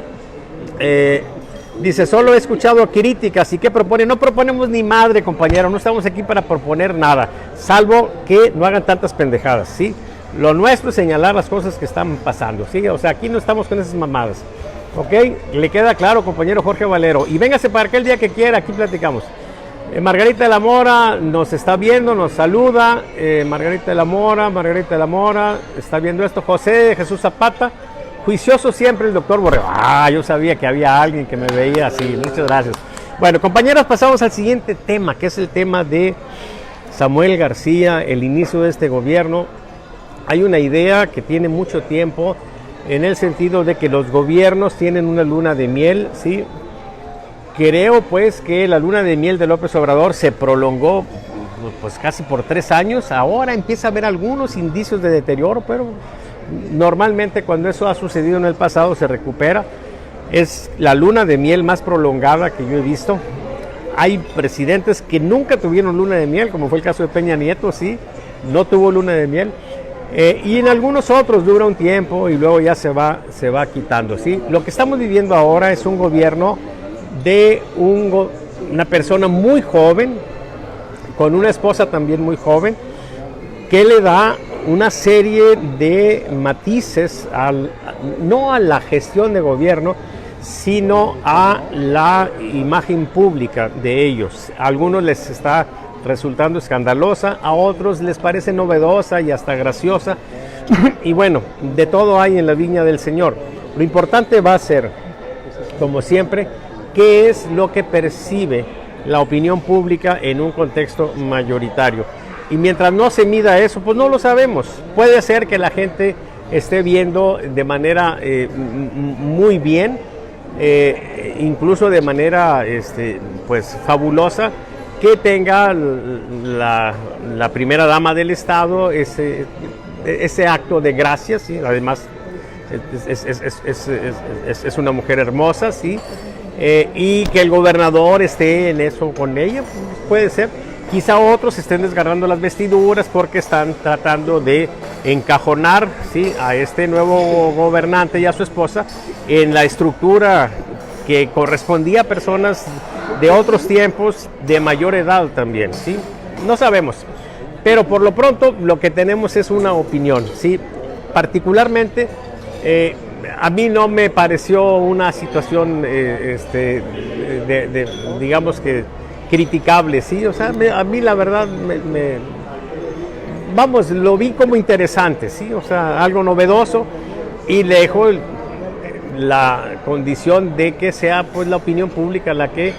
[SPEAKER 1] Dice, solo he escuchado críticas. ¿Y qué propone? No proponemos ni madre, compañero. No estamos aquí para proponer nada, salvo que no hagan tantas pendejadas, ¿sí? Lo nuestro es señalar las cosas que están pasando, ¿sí? O sea, aquí no estamos con esas mamadas, ¿ok? Le queda claro, compañero Jorge Valero. Y véngase para aquel día que quiera, aquí platicamos. Margarita de la Mora nos está viendo, nos saluda. Margarita de la Mora está viendo esto. José de Jesús Zapata. Juicioso siempre el doctor Borrego. Yo sabía que había alguien que me veía así. Muchas gracias. Bueno, compañeros, pasamos al siguiente tema, que es el tema de Samuel García, el inicio de este gobierno. Hay una idea que tiene mucho tiempo, en el sentido de que los gobiernos tienen una luna de miel, ¿sí? Creo, pues, que la luna de miel de López Obrador se prolongó, pues, casi por 3 años. Ahora empieza a haber algunos indicios de deterioro, pero normalmente cuando eso ha sucedido en el pasado se recupera. Es la luna de miel más prolongada que yo he visto. Hay presidentes que nunca tuvieron luna de miel, como fue el caso de Peña Nieto, sí, no tuvo luna de miel. Y en algunos otros dura un tiempo y luego ya se va quitando, ¿sí? Lo que estamos viviendo ahora es un gobierno de una persona muy joven, con una esposa también muy joven, que le da una serie de matices no a la gestión de gobierno, sino a la imagen pública de ellos. A algunos les está resultando escandalosa, a otros les parece novedosa y hasta graciosa. Y bueno, de todo hay en la viña del Señor. Lo importante va a ser, como siempre, qué es lo que percibe la opinión pública en un contexto mayoritario. Y mientras no se mida eso, pues no lo sabemos. Puede ser que la gente esté viendo de manera muy bien, incluso de manera pues fabulosa, que tenga la primera dama del Estado ese acto de gracias, ¿sí? Además es una mujer hermosa, ¿sí? y que el gobernador esté en eso con ella, puede ser. Quizá otros estén desgarrando las vestiduras porque están tratando de encajonar, ¿sí?, a este nuevo gobernante y a su esposa en la estructura que correspondía a personas de otros tiempos, de mayor edad también, ¿sí? No sabemos, pero por lo pronto lo que tenemos es una opinión, ¿sí? Particularmente, a mí no me pareció una situación, digamos que criticable, ¿sí? O sea, a mí la verdad vamos, lo vi como interesante, ¿sí? O sea, algo novedoso, y le dejo la condición de que sea pues la opinión pública la que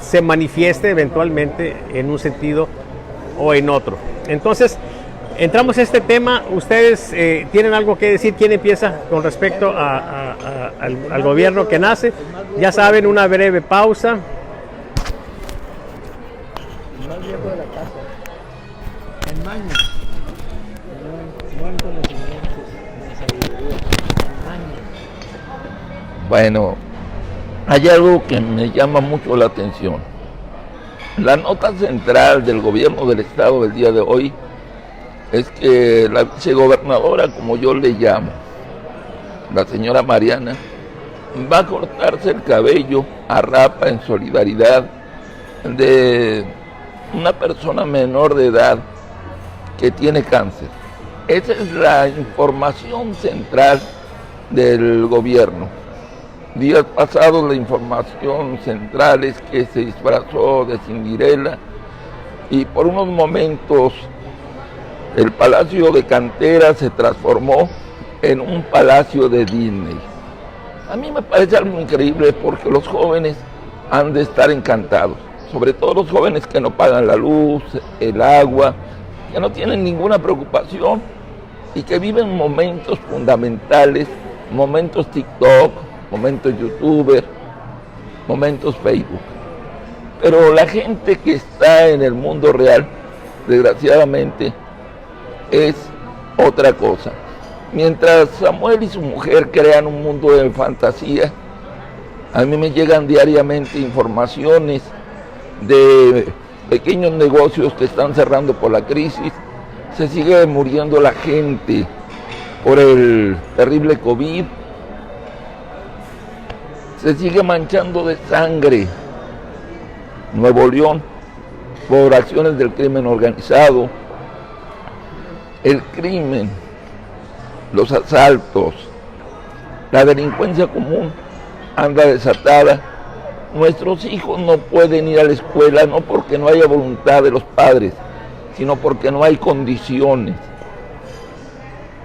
[SPEAKER 1] se manifieste eventualmente en un sentido o en otro. Entonces, entramos a este tema. Ustedes tienen algo que decir. ¿Quién empieza con respecto al gobierno que nace? Ya saben, una breve pausa.
[SPEAKER 3] El más viejo de la casa. En Maña. Buen conocimiento de sabiduría. En Maña.
[SPEAKER 2] Bueno, hay algo que me llama mucho la atención. La nota central del gobierno del estado del día de hoy es que la vicegobernadora, como yo le llamo, la señora Mariana, va a cortarse el cabello a rapa en solidaridad de una persona menor de edad que tiene cáncer. Esa es la información central del gobierno. Días pasados la información central es que se disfrazó de Cinderella y por unos momentos el Palacio de Cantera se transformó en un palacio de Disney. A mí me parece algo increíble porque los jóvenes han de estar encantados, sobre todo los jóvenes que no pagan la luz, el agua, que no tienen ninguna preocupación y que viven momentos fundamentales, momentos TikTok, momentos YouTuber, momentos Facebook. Pero la gente que está en el mundo real, desgraciadamente, es otra cosa. Mientras Samuel y su mujer crean un mundo de fantasía, a mí me llegan diariamente informaciones de pequeños negocios que están cerrando por la crisis. Se sigue muriendo la gente por el terrible COVID. Se sigue manchando de sangre Nuevo León por acciones del crimen organizado. El crimen, los asaltos, la delincuencia común anda desatada. Nuestros hijos no pueden ir a la escuela, no porque no haya voluntad de los padres, sino porque no hay condiciones.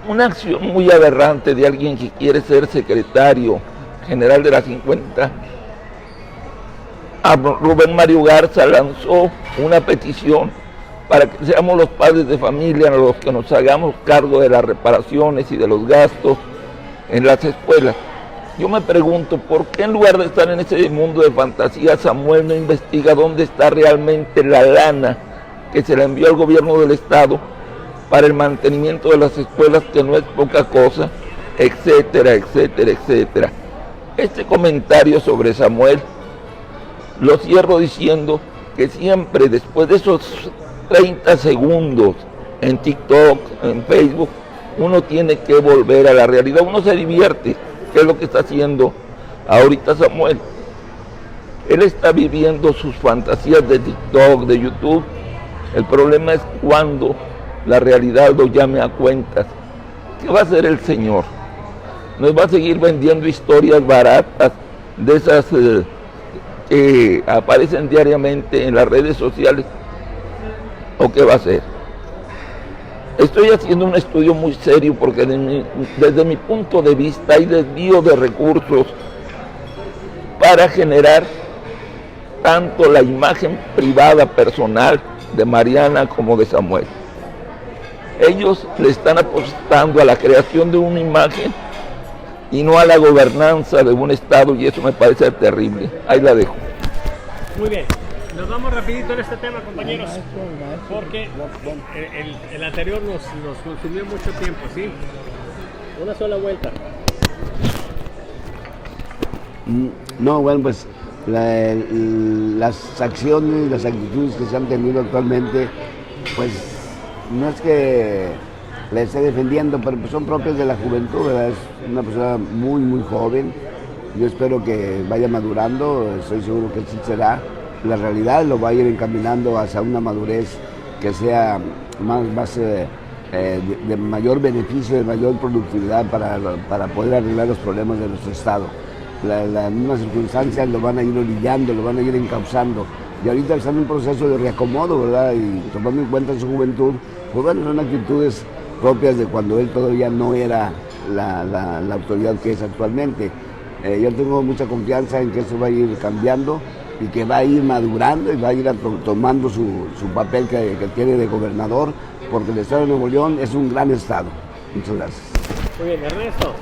[SPEAKER 2] Una acción muy aberrante de alguien que quiere ser secretario general de la 50, Rubén Mario Garza lanzó una petición para que seamos los padres de familia los que nos hagamos cargo de las reparaciones y de los gastos en las escuelas. Yo me pregunto, ¿por qué en lugar de estar en ese mundo de fantasía, Samuel no investiga dónde está realmente la lana que se le envió al gobierno del estado para el mantenimiento de las escuelas, que no es poca cosa, etcétera, etcétera, etcétera? Este comentario sobre Samuel lo cierro diciendo que siempre después de esos 30 segundos en TikTok, en Facebook, uno tiene que volver a la realidad, uno se divierte, que es lo que está haciendo ahorita Samuel. Él está viviendo sus fantasías de TikTok, de YouTube. El problema es cuando la realidad lo llame a cuentas. ¿Qué va a hacer el Señor? ¿Nos va a seguir vendiendo historias baratas de esas que aparecen diariamente en las redes sociales? ¿O qué va a hacer? Estoy haciendo un estudio muy serio porque desde mi punto de vista hay desvío de recursos para generar tanto la imagen privada personal de Mariana como de Samuel. Ellos le están apostando a la creación de una imagen y no a la gobernanza de un estado, y eso me parece terrible. Ahí la dejo.
[SPEAKER 1] Muy bien. Nos vamos rapidito en este tema, compañeros, porque el anterior nos consumió mucho tiempo, ¿sí? Una sola vuelta.
[SPEAKER 4] No, bueno, pues las acciones, las actitudes que se han tenido actualmente, pues no es que la esté defendiendo, pero pues son propias de la juventud, ¿verdad? Es una persona muy, muy joven. Yo espero que vaya madurando, estoy seguro que sí será. La realidad lo va a ir encaminando hacia una madurez que sea más de mayor beneficio, de mayor productividad para poder arreglar los problemas de nuestro Estado. Las mismas circunstancias lo van a ir orillando, lo van a ir encauzando. Y ahorita está en un proceso de reacomodo, ¿verdad? Y tomando en cuenta su juventud, pues bueno, son actitudes propias de cuando él todavía no era la autoridad que es actualmente. Yo tengo mucha confianza en que eso va a ir cambiando y que va a ir madurando y va a ir tomando su papel que tiene de gobernador, porque el Estado de Nuevo León es un gran Estado. Muchas gracias.
[SPEAKER 1] Muy bien, Ernesto.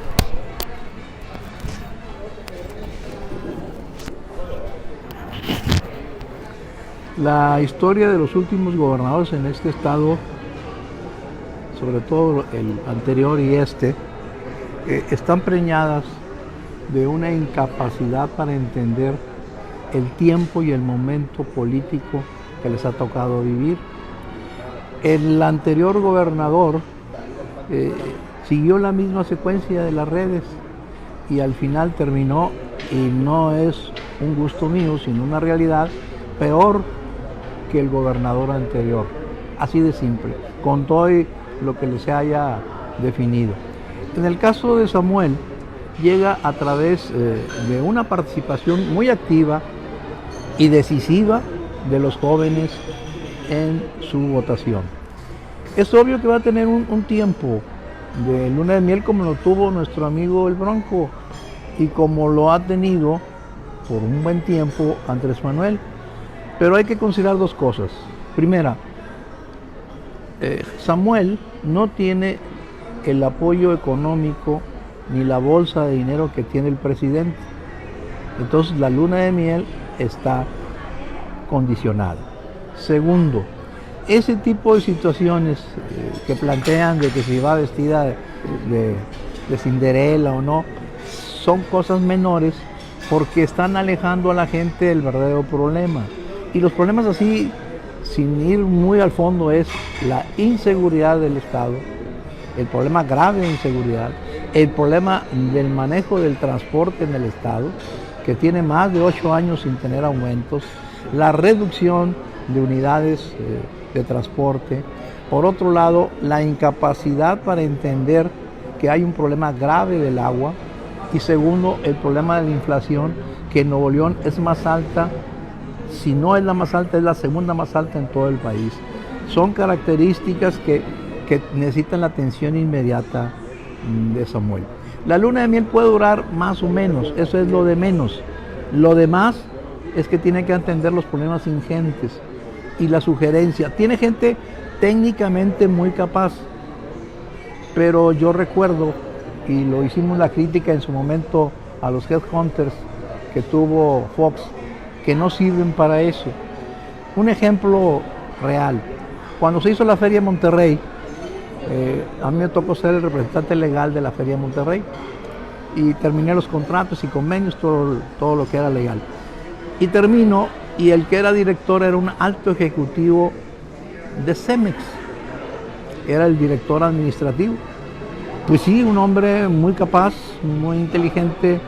[SPEAKER 3] La historia de los últimos gobernadores en este estado, sobre todo el anterior y están preñadas de una incapacidad para entender el tiempo y el momento político que les ha tocado vivir. El anterior gobernador siguió la misma secuencia de las redes y al final terminó, y no es un gusto mío, sino una realidad, peor que el gobernador anterior. Así de simple, con todo lo que se haya definido. En el caso de Samuel, llega a través de una participación muy activa y decisiva de los jóvenes en su votación. Es obvio que va a tener un tiempo de luna de miel como lo tuvo nuestro amigo el Bronco y como lo ha tenido por un buen tiempo Andrés Manuel. Pero hay que considerar dos cosas. Primera, Samuel no tiene el apoyo económico ni la bolsa de dinero que tiene el presidente. Entonces la luna de miel está condicionada. Segundo, ese tipo de situaciones que plantean de que si va vestida de Cinderela o no, son cosas menores porque están alejando a la gente del verdadero problema. Y los problemas así, sin ir muy al fondo, es la inseguridad del Estado, el problema grave de inseguridad, el problema del manejo del transporte en el Estado, que tiene más de 8 años sin tener aumentos, la reducción de unidades de transporte. Por otro lado, la incapacidad para entender que hay un problema grave del agua. Y segundo, el problema de la inflación, que en Nuevo León es más alta, si no es la más alta, es la segunda más alta en todo el país. Son características que necesitan la atención inmediata de Samuel. La luna de miel puede durar más o menos, eso es lo de menos. Lo demás es que tiene que atender los problemas ingentes y la sugerencia. Tiene gente técnicamente muy capaz, pero yo recuerdo, y lo hicimos la crítica en su momento a los headhunters que tuvo Fox, que no sirven para eso. Un ejemplo real, cuando se hizo la Feria de Monterrey, a mí me tocó ser el representante legal de la Feria de Monterrey y terminé los contratos y convenios, todo lo que era legal. Y termino, y el que era director era un alto ejecutivo de Cemex, era el director administrativo. Pues sí, un hombre muy capaz, muy inteligente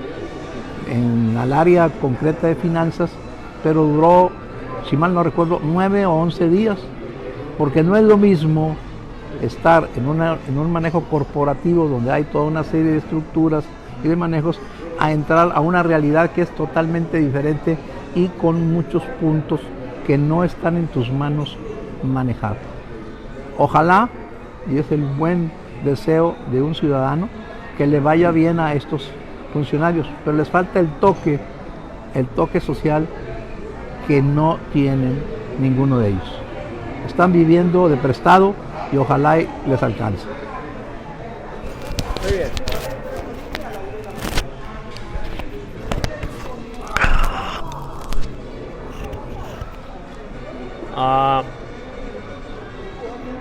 [SPEAKER 3] en el área concreta de finanzas, pero duró, si mal no recuerdo, 9 o 11 días, porque no es lo mismo estar en un manejo corporativo donde hay toda una serie de estructuras y de manejos, a entrar a una realidad que es totalmente diferente y con muchos puntos que no están en tus manos manejar. Ojalá, y es el buen deseo de un ciudadano, que le vaya bien a estos funcionarios, pero les falta el toque social que no tienen ninguno de ellos. Están viviendo de prestado y ojalá les alcance.
[SPEAKER 1] Muy bien.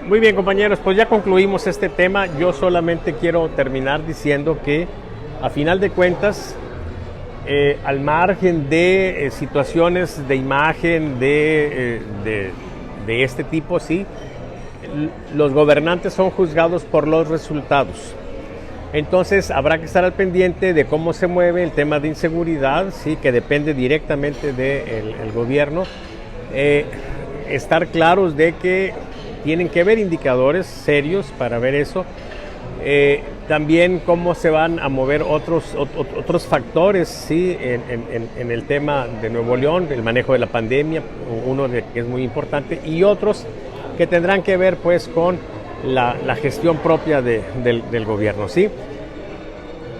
[SPEAKER 1] Muy bien, compañeros, pues ya concluimos este tema. Yo solamente quiero terminar diciendo que a final de cuentas al margen de situaciones de imagen de este tipo, sí, los gobernantes son juzgados por los resultados. Entonces habrá que estar al pendiente de cómo se mueve el tema de inseguridad, sí, que depende directamente del gobierno. Estar claros de que tienen que haber indicadores serios para ver eso. También cómo se van a mover otros factores, ¿sí? en el tema de Nuevo León, el manejo de la pandemia, uno que es muy importante, y otros que tendrán que ver pues con la gestión propia del gobierno, ¿sí?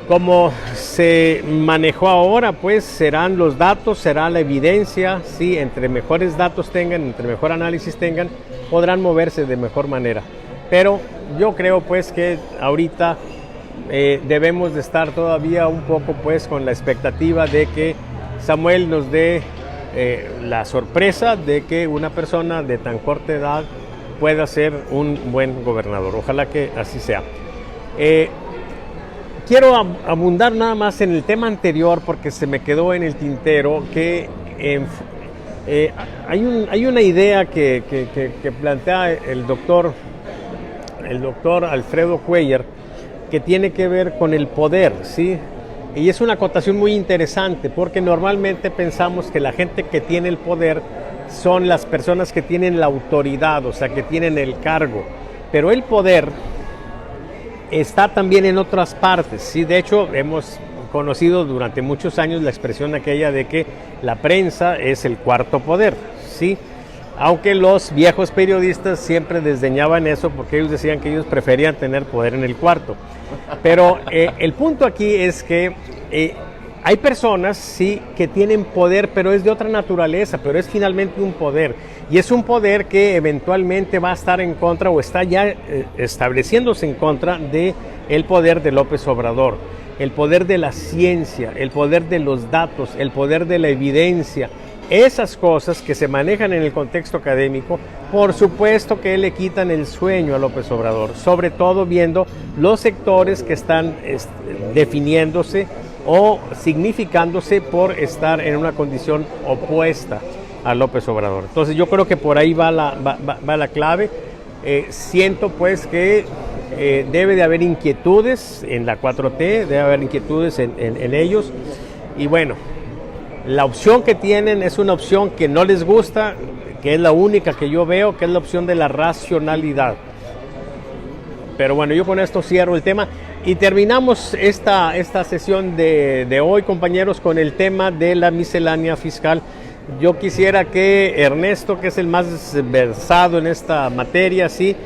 [SPEAKER 1] Como se manejó ahora, pues serán los datos, será la evidencia, ¿sí? Entre mejores datos tengan, entre mejor análisis tengan, podrán moverse de mejor manera. Pero yo creo pues que ahorita debemos de estar todavía un poco pues con la expectativa de que Samuel nos dé la sorpresa de que una persona de tan corta edad pueda ser un buen gobernador. Ojalá que así sea. Quiero abundar nada más en el tema anterior porque se me quedó en el tintero que hay una idea que plantea el doctor Alfredo Cuellar, que tiene que ver con el poder, ¿sí? Y es una acotación muy interesante porque normalmente pensamos que la gente que tiene el poder son las personas que tienen la autoridad, o sea, que tienen el cargo. Pero el poder está también en otras partes, ¿sí? De hecho, hemos conocido durante muchos años la expresión aquella de que la prensa es el cuarto poder, ¿sí? Aunque los viejos periodistas siempre desdeñaban eso porque ellos decían que ellos preferían tener poder en el cuarto. Pero el punto aquí es que hay personas, sí, que tienen poder, pero es de otra naturaleza, pero es finalmente un poder. Y es un poder que eventualmente va a estar en contra o está ya estableciéndose en contra del poder de López Obrador, el poder de la ciencia, el poder de los datos, el poder de la evidencia. Esas cosas que se manejan en el contexto académico, por supuesto que le quitan el sueño a López Obrador, sobre todo viendo los sectores que están definiéndose o significándose por estar en una condición opuesta a López Obrador. Entonces yo creo que por ahí va la clave. Siento pues que debe de haber inquietudes en la 4T, debe haber inquietudes en ellos, y bueno, la opción que tienen es una opción que no les gusta, que es la única que yo veo, que es la opción de la racionalidad. Pero bueno, yo con esto cierro el tema y terminamos esta sesión de hoy, compañeros, con el tema de la miscelánea fiscal. Yo quisiera que Ernesto, que es el más versado en esta materia, sí,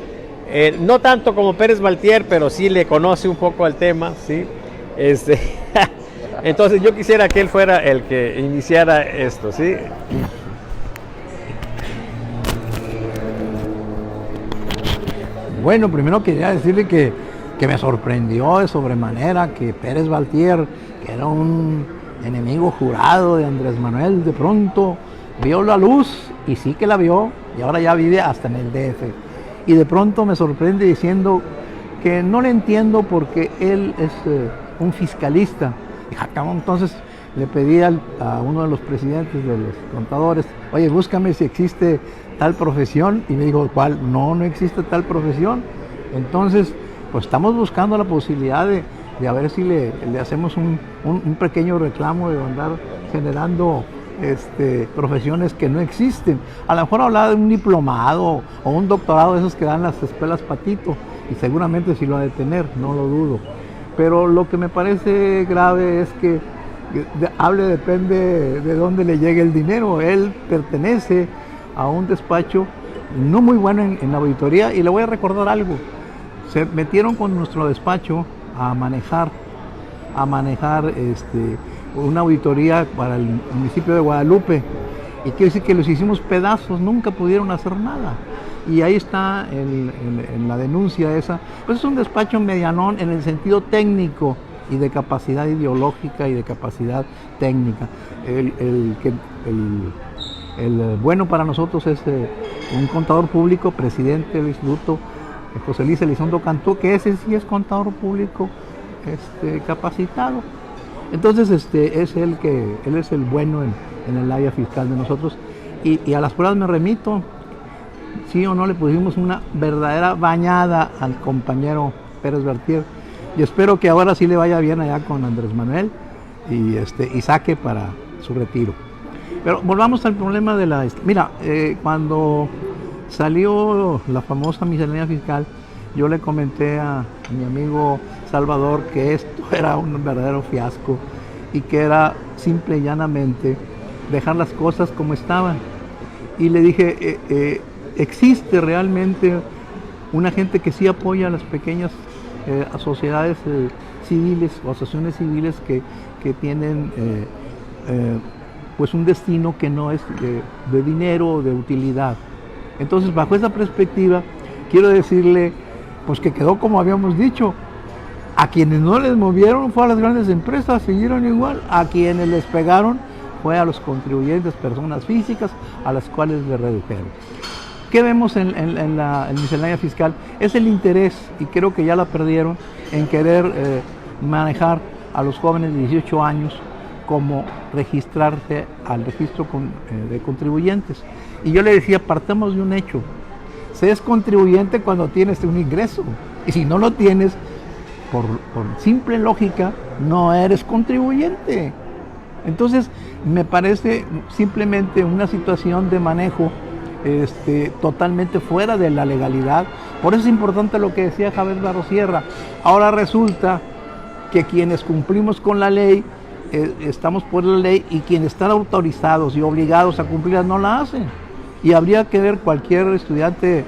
[SPEAKER 1] no tanto como Pérez Baltier, pero sí le conoce un poco al tema, sí. Entonces yo quisiera que él fuera el que iniciara esto, ¿sí?
[SPEAKER 3] Bueno, primero quería decirle que me sorprendió de sobremanera que Pérez Baltier, que era un enemigo jurado de Andrés Manuel, de pronto vio la luz, y sí que la vio, y ahora ya vive hasta en el DF. Y de pronto me sorprende diciendo que no le entiendo porque él es un fiscalista. Entonces le pedí a uno de los presidentes de los contadores, oye, búscame si existe tal profesión, y me dijo, ¿cuál? No existe tal profesión. Entonces, pues estamos buscando la posibilidad de a ver si le hacemos un pequeño reclamo de andar generando profesiones que no existen. A lo mejor hablaba de un diplomado o un doctorado de esos que dan las escuelas Patito, y seguramente sí lo ha de tener, no lo dudo. Pero lo que me parece grave es que depende de dónde le llegue el dinero. Él pertenece a un despacho no muy bueno en la auditoría, y le voy a recordar algo. Se metieron con nuestro despacho a manejar una auditoría para el municipio de Guadalupe, y quiere decir que los hicimos pedazos, nunca pudieron hacer nada. Y ahí está en la denuncia esa. Pues es un despacho medianón en el sentido técnico y de capacidad ideológica y de capacidad técnica. El bueno para nosotros es un contador público, presidente del instituto, José Luis Elizondo Cantú, que ese sí es contador público capacitado. Entonces él es el bueno en el área fiscal de nosotros, y a las pruebas me remito. Sí o no le pusimos una verdadera bañada al compañero Pérez Baltier, y espero que ahora sí le vaya bien allá con Andrés Manuel y saque para su retiro. Pero volvamos al problema de la... Mira, cuando salió la famosa miscelánea fiscal, yo le comenté a mi amigo Salvador que esto era un verdadero fiasco y que era simple y llanamente dejar las cosas como estaban. Y le dije, existe realmente una gente que sí apoya a las pequeñas sociedades civiles o asociaciones civiles que tienen pues un destino que no es de dinero o de utilidad. Entonces, bajo esa perspectiva, quiero decirle pues que quedó como habíamos dicho. A quienes no les movieron fue a las grandes empresas, siguieron igual. A quienes les pegaron fue a los contribuyentes, personas físicas, a las cuales le redujeron. ¿Qué vemos en la miscelánea fiscal? Es el interés, y creo que ya la perdieron, en querer manejar a los jóvenes de 18 años como registrarse al registro de contribuyentes. Y yo le decía, partamos de un hecho: se es contribuyente cuando tienes un ingreso, y si no lo tienes, por simple lógica, no eres contribuyente. Entonces, me parece simplemente una situación de manejo totalmente fuera de la legalidad. Por eso es importante lo que decía Javier Barrosierra. Ahora resulta que quienes cumplimos con la ley, estamos por la ley, y quienes están autorizados y obligados a cumplirla no la hacen. Y habría que ver cualquier estudiante,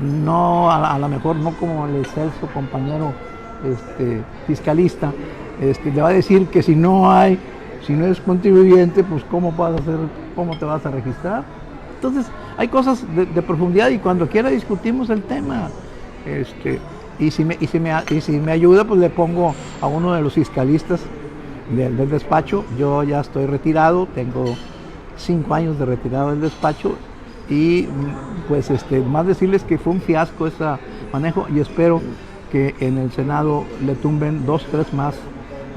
[SPEAKER 3] no a lo mejor no como el excelso compañero fiscalista, le va a decir que si no eres contribuyente, pues ¿cómo te vas a registrar? Entonces, hay cosas de profundidad, y cuando quiera discutimos el tema. Y si me ayuda, pues le pongo a uno de los fiscalistas del despacho. Yo ya estoy retirado, tengo 5 años de retirado del despacho, y pues más decirles que fue un fiasco ese manejo, y espero que en el Senado le tumben 2, 3 más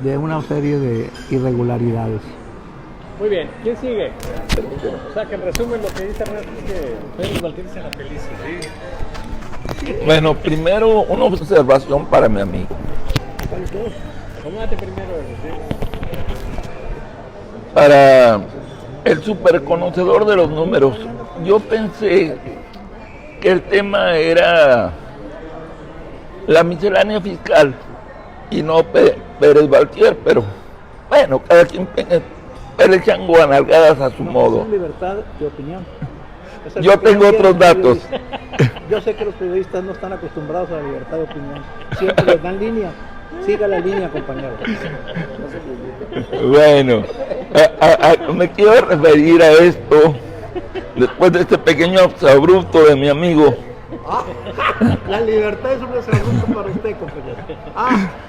[SPEAKER 3] de una serie de irregularidades.
[SPEAKER 1] Muy bien, ¿quién sigue? O sea, que en resumen lo que dice Ernesto es que Pérez Baltier se la feliz. ¿Sí?
[SPEAKER 2] Bueno, primero una observación para mi amigo.
[SPEAKER 1] Acomódate primero. ¿Sí?
[SPEAKER 2] Para el superconocedor de los números, yo pensé que el tema era la miscelánea fiscal y no Pérez Baltier, pero bueno, cada quien le echan nalgadas a su modo.
[SPEAKER 3] Es libertad de opinión.
[SPEAKER 2] Yo tengo otros datos.
[SPEAKER 3] Yo sé que los periodistas no están acostumbrados a la libertad de opinión. Siempre les dan línea. Siga la línea, compañero.
[SPEAKER 2] Bueno, me quiero referir a esto después de este pequeño exabrupto de mi amigo.
[SPEAKER 3] La libertad es un exabrupto para usted, compañero.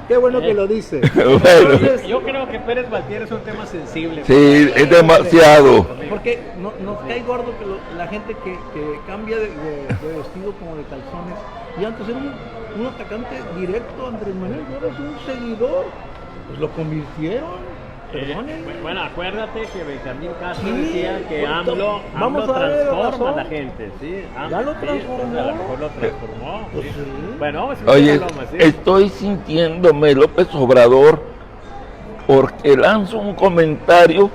[SPEAKER 3] Qué bueno que lo dice.
[SPEAKER 2] Bueno,
[SPEAKER 1] yo creo que Pérez Baltier es un tema sensible.
[SPEAKER 2] Sí, es demasiado.
[SPEAKER 3] Porque nos cae gordo que la gente que cambia de vestido como de calzones, y antes era un atacante directo a Andrés Manuel, ahora es un seguidor. Pues lo convirtieron.
[SPEAKER 1] Bueno, acuérdate que Benjamín Castro
[SPEAKER 3] Sí,
[SPEAKER 1] decía que
[SPEAKER 3] bueno,
[SPEAKER 1] AMLO
[SPEAKER 3] vamos a ver
[SPEAKER 1] transforma a
[SPEAKER 3] razón.
[SPEAKER 1] la gente, ¿sí?
[SPEAKER 3] Ya lo transformó.
[SPEAKER 1] Sí, a lo mejor lo transformó.
[SPEAKER 3] Pues
[SPEAKER 1] ¿sí?
[SPEAKER 3] sí.
[SPEAKER 1] Bueno, vamos a
[SPEAKER 2] Oye,
[SPEAKER 1] escuchar a Loma, ¿sí?
[SPEAKER 2] estoy sintiéndome López Obrador porque lanzo un comentario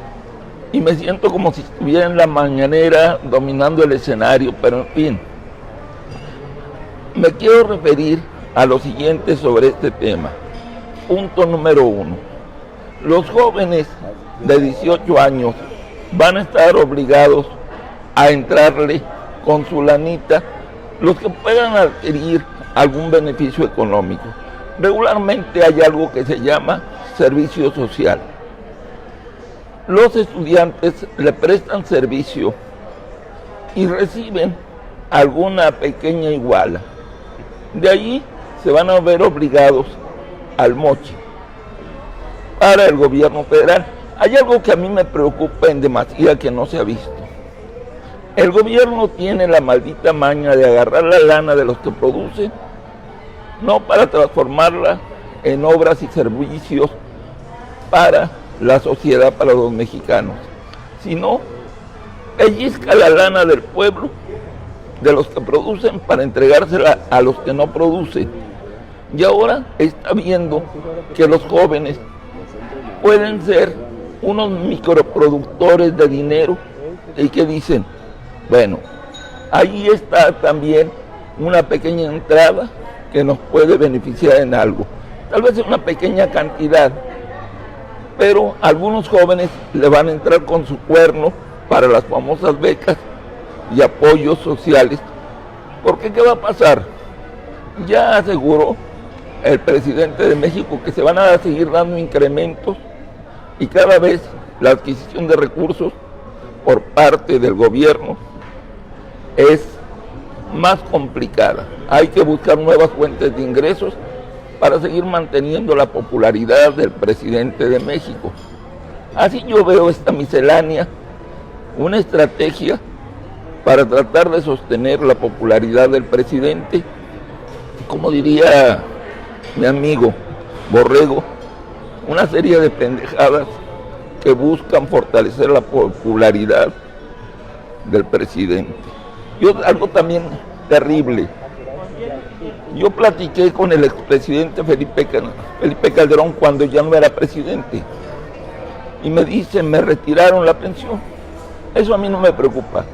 [SPEAKER 2] y me siento como si estuviera en la mañanera dominando el escenario, pero en fin. Me quiero referir a lo siguiente sobre este tema. Punto número 1. Los jóvenes de 18 años van a estar obligados a entrarle con su lanita los que puedan adquirir algún beneficio económico. Regularmente hay algo que se llama servicio social. Los estudiantes le prestan servicio y reciben alguna pequeña iguala. De allí se van a ver obligados al moche. Para el gobierno federal, hay algo que a mí me preocupa en demasía que no se ha visto. El gobierno tiene la maldita maña de agarrar la lana de los que producen, no para transformarla en obras y servicios para la sociedad, para los mexicanos, sino pellizca la lana del pueblo, de los que producen, para entregársela a los que no producen. Y ahora está viendo que los jóvenes pueden ser unos microproductores de dinero y que dicen, bueno, ahí está también una pequeña entrada que nos puede beneficiar en algo. Tal vez es una pequeña cantidad, pero algunos jóvenes le van a entrar con su cuerno para las famosas becas y apoyos sociales. Porque ¿qué va a pasar? Ya aseguró el presidente de México que se van a seguir dando incrementos y cada vez la adquisición de recursos por parte del gobierno es más complicada. Hay que buscar nuevas fuentes de ingresos para seguir manteniendo la popularidad del presidente de México. Así yo veo esta miscelánea, una estrategia para tratar de sostener la popularidad del presidente, como diría mi amigo Borrego, una serie de pendejadas que buscan fortalecer la popularidad del presidente. Y algo también terrible, yo platiqué con el expresidente Felipe Calderón cuando ya no era presidente, y me dice, me retiraron la pensión. Eso a mí no me preocupa.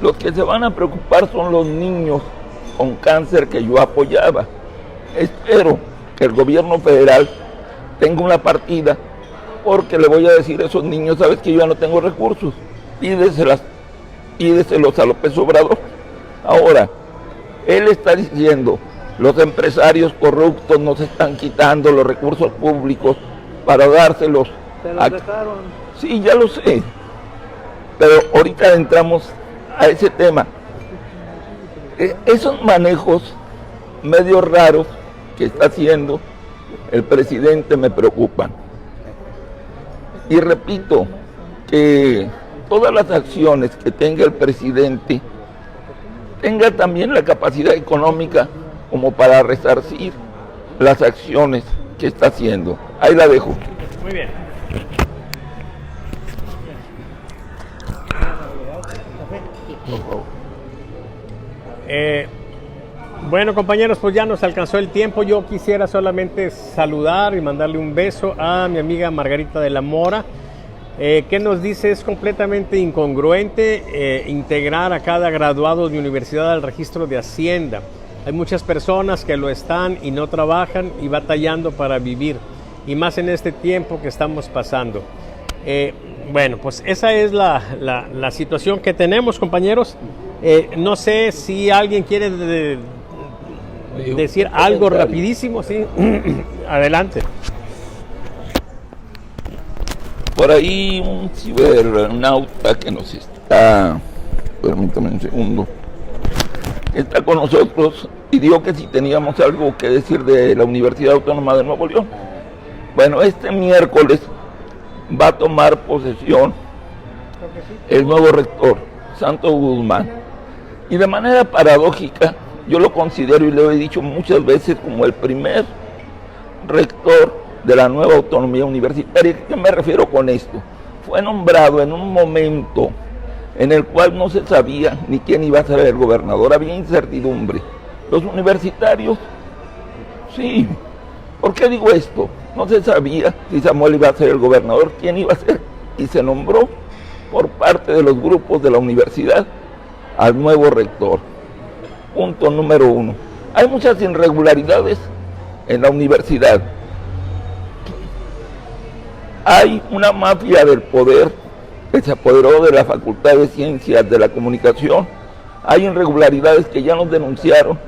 [SPEAKER 2] Los que se van a preocupar son los niños con cáncer que yo apoyaba. Espero que el gobierno federal tenga una partida, porque le voy a decir a esos niños, sabes que yo ya no tengo recursos, pídeselos a López Obrador. Ahora, él está diciendo, los empresarios corruptos nos están quitando los recursos públicos para dárselos.
[SPEAKER 3] Se los dejaron.
[SPEAKER 2] Sí, ya lo sé, pero ahorita entramos a ese tema. Esos manejos medio raros que está haciendo el presidente me preocupan. Y repito, que todas las acciones que tenga el presidente tenga también la capacidad económica como para resarcir las acciones que está haciendo. Ahí la dejo.
[SPEAKER 1] Muy bien. Bueno, compañeros, pues ya nos alcanzó el tiempo. Yo quisiera solamente saludar y mandarle un beso a mi amiga Margarita de la Mora, que nos dice es completamente incongruente integrar a cada graduado de universidad al registro de Hacienda. Hay muchas personas que lo están y no trabajan y batallando para vivir, y más en este tiempo que estamos pasando. Bueno, pues esa es la situación que tenemos, compañeros. No sé si alguien quiere decir algo rapidísimo, ¿sí? Adelante.
[SPEAKER 2] Por ahí un cibernauta que nos está, permítame un segundo, está con nosotros, pidió que si teníamos algo que decir de la Universidad Autónoma de Nuevo León. Bueno, este miércoles va a tomar posesión el nuevo rector, Santos Guzmán. Y de manera paradójica, yo lo considero y lo he dicho muchas veces como el primer rector de la nueva autonomía universitaria. ¿A qué me refiero con esto? Fue nombrado en un momento en el cual no se sabía ni quién iba a ser el gobernador, había incertidumbre. Los universitarios, sí. ¿Por qué digo esto? No se sabía si Samuel iba a ser el gobernador, quién iba a ser, y se nombró por parte de los grupos de la universidad al nuevo rector. Punto número 1. Hay muchas irregularidades en la universidad. Hay una mafia del poder que se apoderó de la Facultad de Ciencias de la Comunicación. Hay irregularidades que ya nos denunciaron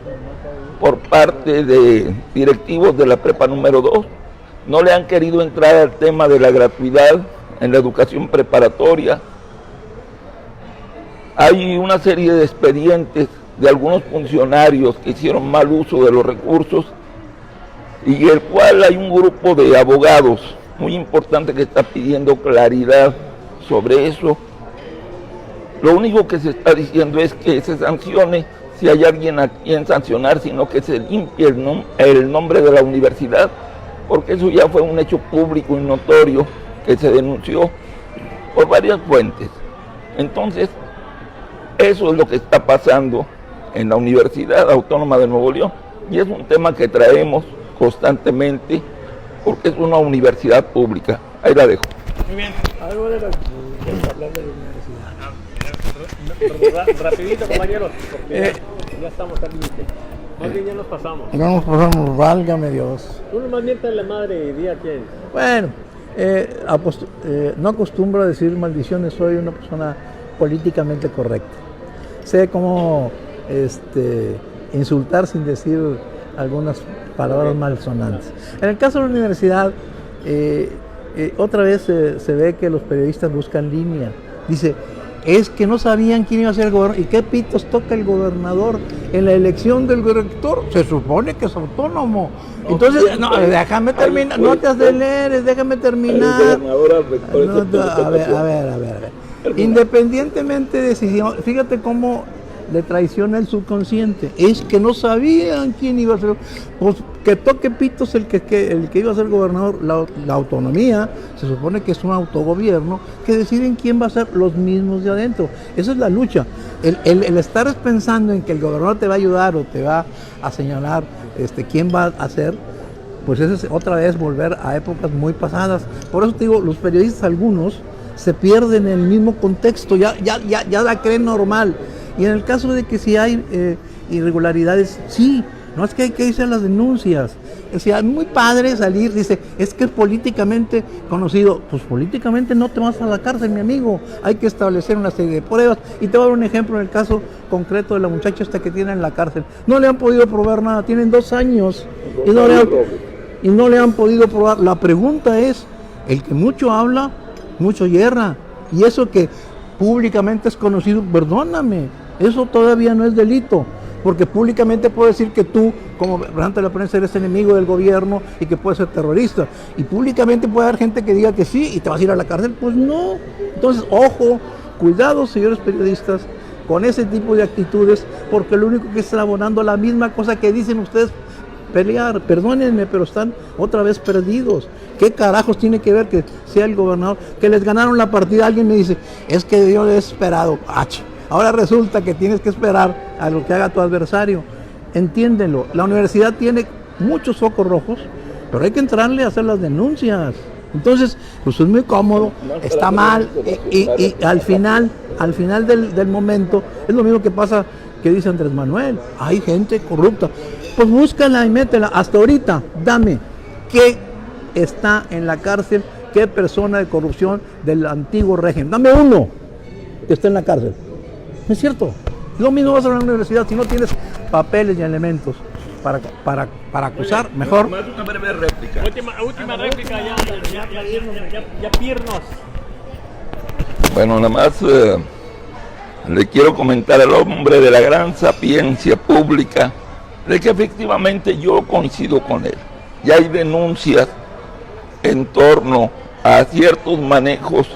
[SPEAKER 2] por parte de directivos de la prepa número 2. No le han querido entrar al tema de la gratuidad en la educación preparatoria. Hay una serie de expedientes de algunos funcionarios que hicieron mal uso de los recursos, y el cual hay un grupo de abogados muy importante que está pidiendo claridad sobre eso. Lo único que se está diciendo es que se sancione si hay alguien a quien sancionar, sino que se limpie el nombre de la universidad porque eso ya fue un hecho público y notorio que se denunció por varias fuentes. Entonces, eso es lo que está pasando en la Universidad Autónoma de Nuevo León, y es un tema que traemos constantemente porque es una universidad pública. Ahí la dejo.
[SPEAKER 1] Muy bien.
[SPEAKER 3] Algo de lo que hablar de la universidad.
[SPEAKER 1] Rapidito, compañeros, porque ya estamos al límite. Más bien ya nos pasamos.
[SPEAKER 3] No nos pasamos, válgame Dios.
[SPEAKER 1] Tú nomás mientas la madre y di a quién.
[SPEAKER 3] Bueno, no acostumbro a decir maldiciones, soy una persona políticamente correcta. Sé cómo insultar sin decir algunas palabras malsonantes. En el caso de la universidad, otra vez se ve que los periodistas buscan línea. Dice, es que no sabían quién iba a ser el gobernador. ¿Y qué pitos toca el gobernador en la elección del rector? Se supone que es autónomo. Entonces, no, déjame terminar, no te aceleres, déjame terminar. A ver. Independientemente de si, fíjate cómo le traiciona el subconsciente, es que no sabían quién iba a ser, pues que toque pitos el que iba a ser gobernador. La autonomía se supone que es un autogobierno que deciden quién va a ser, los mismos de adentro. Esa es la lucha. El estar pensando en que el gobernador te va a ayudar o te va a señalar quién va a hacer, pues eso es otra vez volver a épocas muy pasadas. Por eso te digo, los periodistas algunos se pierden en el mismo contexto, ya la creen normal. Y en el caso de que si hay irregularidades, sí, no es que hay que irse a las denuncias. O sea, es muy padre salir, dice, es que es políticamente conocido. Pues políticamente no te vas a la cárcel, mi amigo. Hay que establecer una serie de pruebas. Y te voy a dar un ejemplo en el caso concreto de la muchacha esta que tiene en la cárcel. No le han podido probar nada, tienen 2 años y no le han podido probar. La pregunta es, el que mucho habla, mucho yerra. Y eso que públicamente es conocido, perdóname, eso todavía no es delito, porque públicamente puedo decir que tú, como representante de la prensa, eres enemigo del gobierno y que puedes ser terrorista, y públicamente puede haber gente que diga que sí y te vas a ir a la cárcel. Pues no. Entonces, ojo, cuidado, señores periodistas, con ese tipo de actitudes, porque lo único que es abonando la misma cosa que dicen ustedes pelear. Perdónenme, pero están otra vez perdidos. ¿Qué carajos tiene que ver que sea el gobernador? Que les ganaron la partida. Alguien me dice, es que yo he esperado. Ahora resulta que tienes que esperar a lo que haga tu adversario. Entiéndenlo. La universidad tiene muchos focos rojos, pero hay que entrarle a hacer las denuncias. Entonces, pues es muy cómodo, está mal, y al final del momento, es lo mismo que pasa que dice Andrés Manuel, hay gente corrupta. Pues búscala y métela. Hasta ahorita, dame, ¿qué está en la cárcel? ¿Qué persona de corrupción del antiguo régimen? Dame uno que esté en la cárcel. ¿No es cierto? Lo mismo vas a la universidad, si no tienes papeles y elementos para acusar, mejor.
[SPEAKER 2] Más una breve réplica.
[SPEAKER 1] Última réplica, ya piernos.
[SPEAKER 2] Bueno, nada más le quiero comentar al hombre de la gran sapiencia pública de que efectivamente yo coincido con él. Ya hay denuncias en torno a ciertos manejos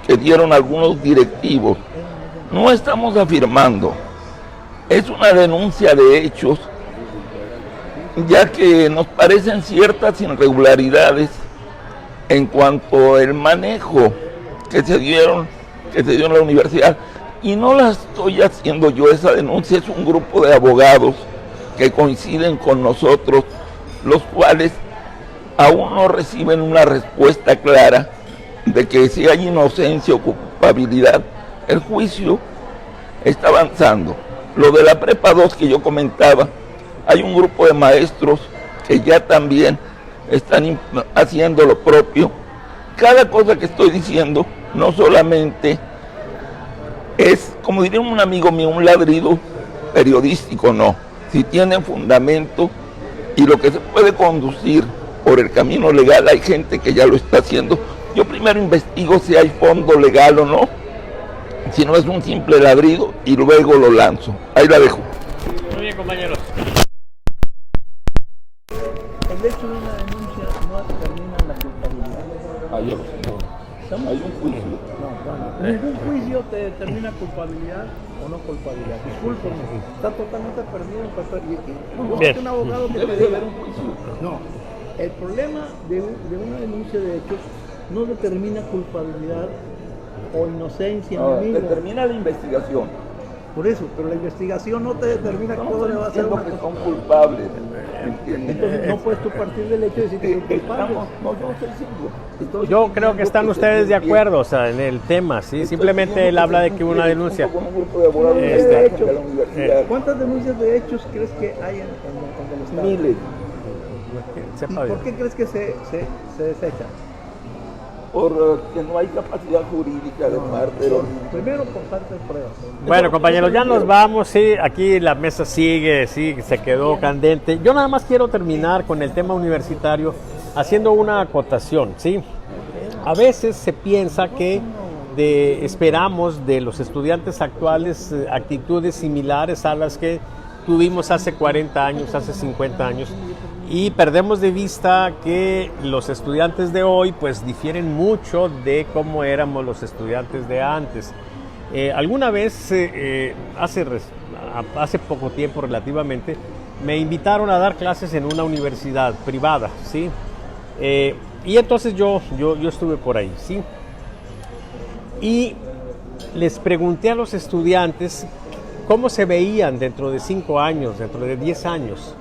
[SPEAKER 2] que dieron algunos directivos. No estamos afirmando, es una denuncia de hechos, ya que nos parecen ciertas irregularidades en cuanto al manejo que se dio en la universidad. Y no la estoy haciendo yo, esa denuncia es un grupo de abogados que coinciden con nosotros, los cuales aún no reciben una respuesta clara de que si hay inocencia o culpabilidad. El juicio está avanzando. Lo de la Prepa 2 que yo comentaba, hay un grupo de maestros que ya también están haciendo lo propio. Cada cosa que estoy diciendo no solamente es, como diría un amigo mío, un ladrido periodístico, no. Si tienen fundamento y lo que se puede conducir por el camino legal, hay gente que ya lo está haciendo. Yo primero investigo si hay fondo legal o no, si no es un simple ladrido, y luego lo lanzo. Ahí la dejo.
[SPEAKER 1] Muy bien, compañeros.
[SPEAKER 3] El hecho de una denuncia no determina la culpabilidad.
[SPEAKER 2] Hay un juicio.
[SPEAKER 3] No, ningún juicio te determina culpabilidad o no culpabilidad. Discúlpeme, está totalmente perdido en papel. Y aquí,
[SPEAKER 1] Bien.
[SPEAKER 3] un abogado que te
[SPEAKER 2] Debe
[SPEAKER 3] diga,
[SPEAKER 2] haber un juicio.
[SPEAKER 3] no, El problema de una denuncia de hechos no determina culpabilidad o inocencia, mi amigo.
[SPEAKER 2] Determina la investigación.
[SPEAKER 3] Por eso, pero la investigación no te determina cómo le va a hacer una
[SPEAKER 2] que
[SPEAKER 3] cosa.
[SPEAKER 2] son culpables. ¿Entiendes?
[SPEAKER 3] Entonces no puedes tú partir del hecho de decir que son culpables.
[SPEAKER 2] No estoy diciendo.
[SPEAKER 3] Entonces,
[SPEAKER 1] Yo creo que están ustedes de acuerdo, o sea, en el tema, ¿sí? Simplemente él habla de que hubo una denuncia.
[SPEAKER 2] Con un grupo de abogados
[SPEAKER 3] de hecho,
[SPEAKER 2] de la universidad.
[SPEAKER 3] ¿cuántas denuncias de hechos crees que hay en el Estado?
[SPEAKER 2] Miles.
[SPEAKER 3] ¿Y
[SPEAKER 1] Sepa
[SPEAKER 3] por
[SPEAKER 1] bien.
[SPEAKER 3] qué crees que se desechan?
[SPEAKER 2] Porque no hay capacidad jurídica de parte de los...
[SPEAKER 3] Primero, por falta de pruebas.
[SPEAKER 1] Bueno, compañeros, ya nos vamos, sí, aquí la mesa sigue, sí, se quedó candente. Yo nada más quiero terminar con el tema universitario haciendo una acotación, ¿sí? A veces se piensa que esperamos de los estudiantes actuales actitudes similares a las que tuvimos hace 40 años, hace 50 años, y perdemos de vista que los estudiantes de hoy pues difieren mucho de cómo éramos los estudiantes de antes. Alguna vez, hace poco tiempo relativamente, me invitaron a dar clases en una universidad privada, ¿sí? Y entonces yo estuve por ahí, ¿sí? Y les pregunté a los estudiantes cómo se veían dentro de 5 años, dentro de 10 años.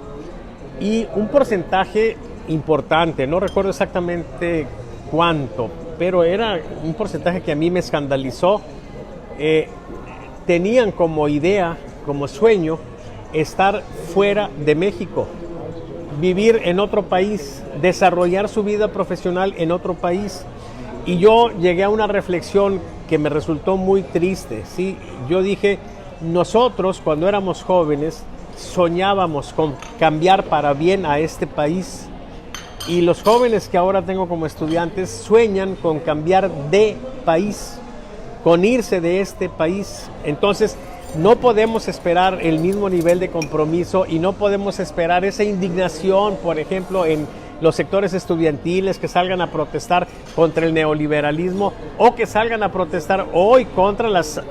[SPEAKER 1] Y un porcentaje importante, no recuerdo exactamente cuánto, pero era un porcentaje que a mí me escandalizó. Tenían como idea, como sueño, estar fuera de México, vivir en otro país, desarrollar su vida profesional en otro país. Y yo llegué a una reflexión que me resultó muy triste, ¿sí? Yo dije, nosotros cuando éramos jóvenes soñábamos con cambiar para bien a este país, y los jóvenes que ahora tengo como estudiantes sueñan con cambiar de país, con irse de este país. Entonces no podemos esperar el mismo nivel de compromiso y no podemos esperar esa indignación, por ejemplo, en los sectores estudiantiles que salgan a protestar contra el neoliberalismo, o que salgan a protestar hoy contra las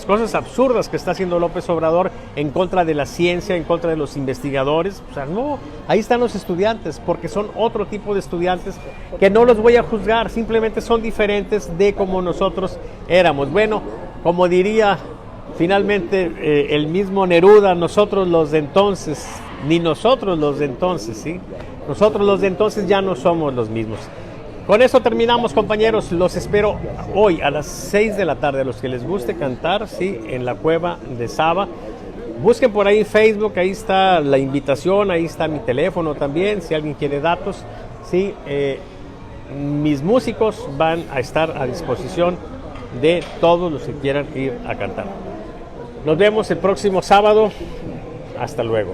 [SPEAKER 1] cosas absurdas que está haciendo López Obrador en contra de la ciencia, en contra de los investigadores. O sea, no, ahí están los estudiantes, porque son otro tipo de estudiantes que no los voy a juzgar, simplemente son diferentes de como nosotros éramos. Bueno, como diría finalmente el mismo Neruda, nosotros los de entonces, ni nosotros los de entonces, ¿sí? Nosotros los de entonces ya no somos los mismos. Con eso terminamos, compañeros. Los espero hoy a las 6 de la tarde. A los que les guste cantar, ¿sí? En la Cueva de Saba. Busquen por ahí en Facebook, ahí está la invitación, ahí está mi teléfono también, si alguien quiere datos, ¿sí? Mis músicos van a estar a disposición de todos los que quieran ir a cantar. Nos vemos el próximo sábado. Hasta luego.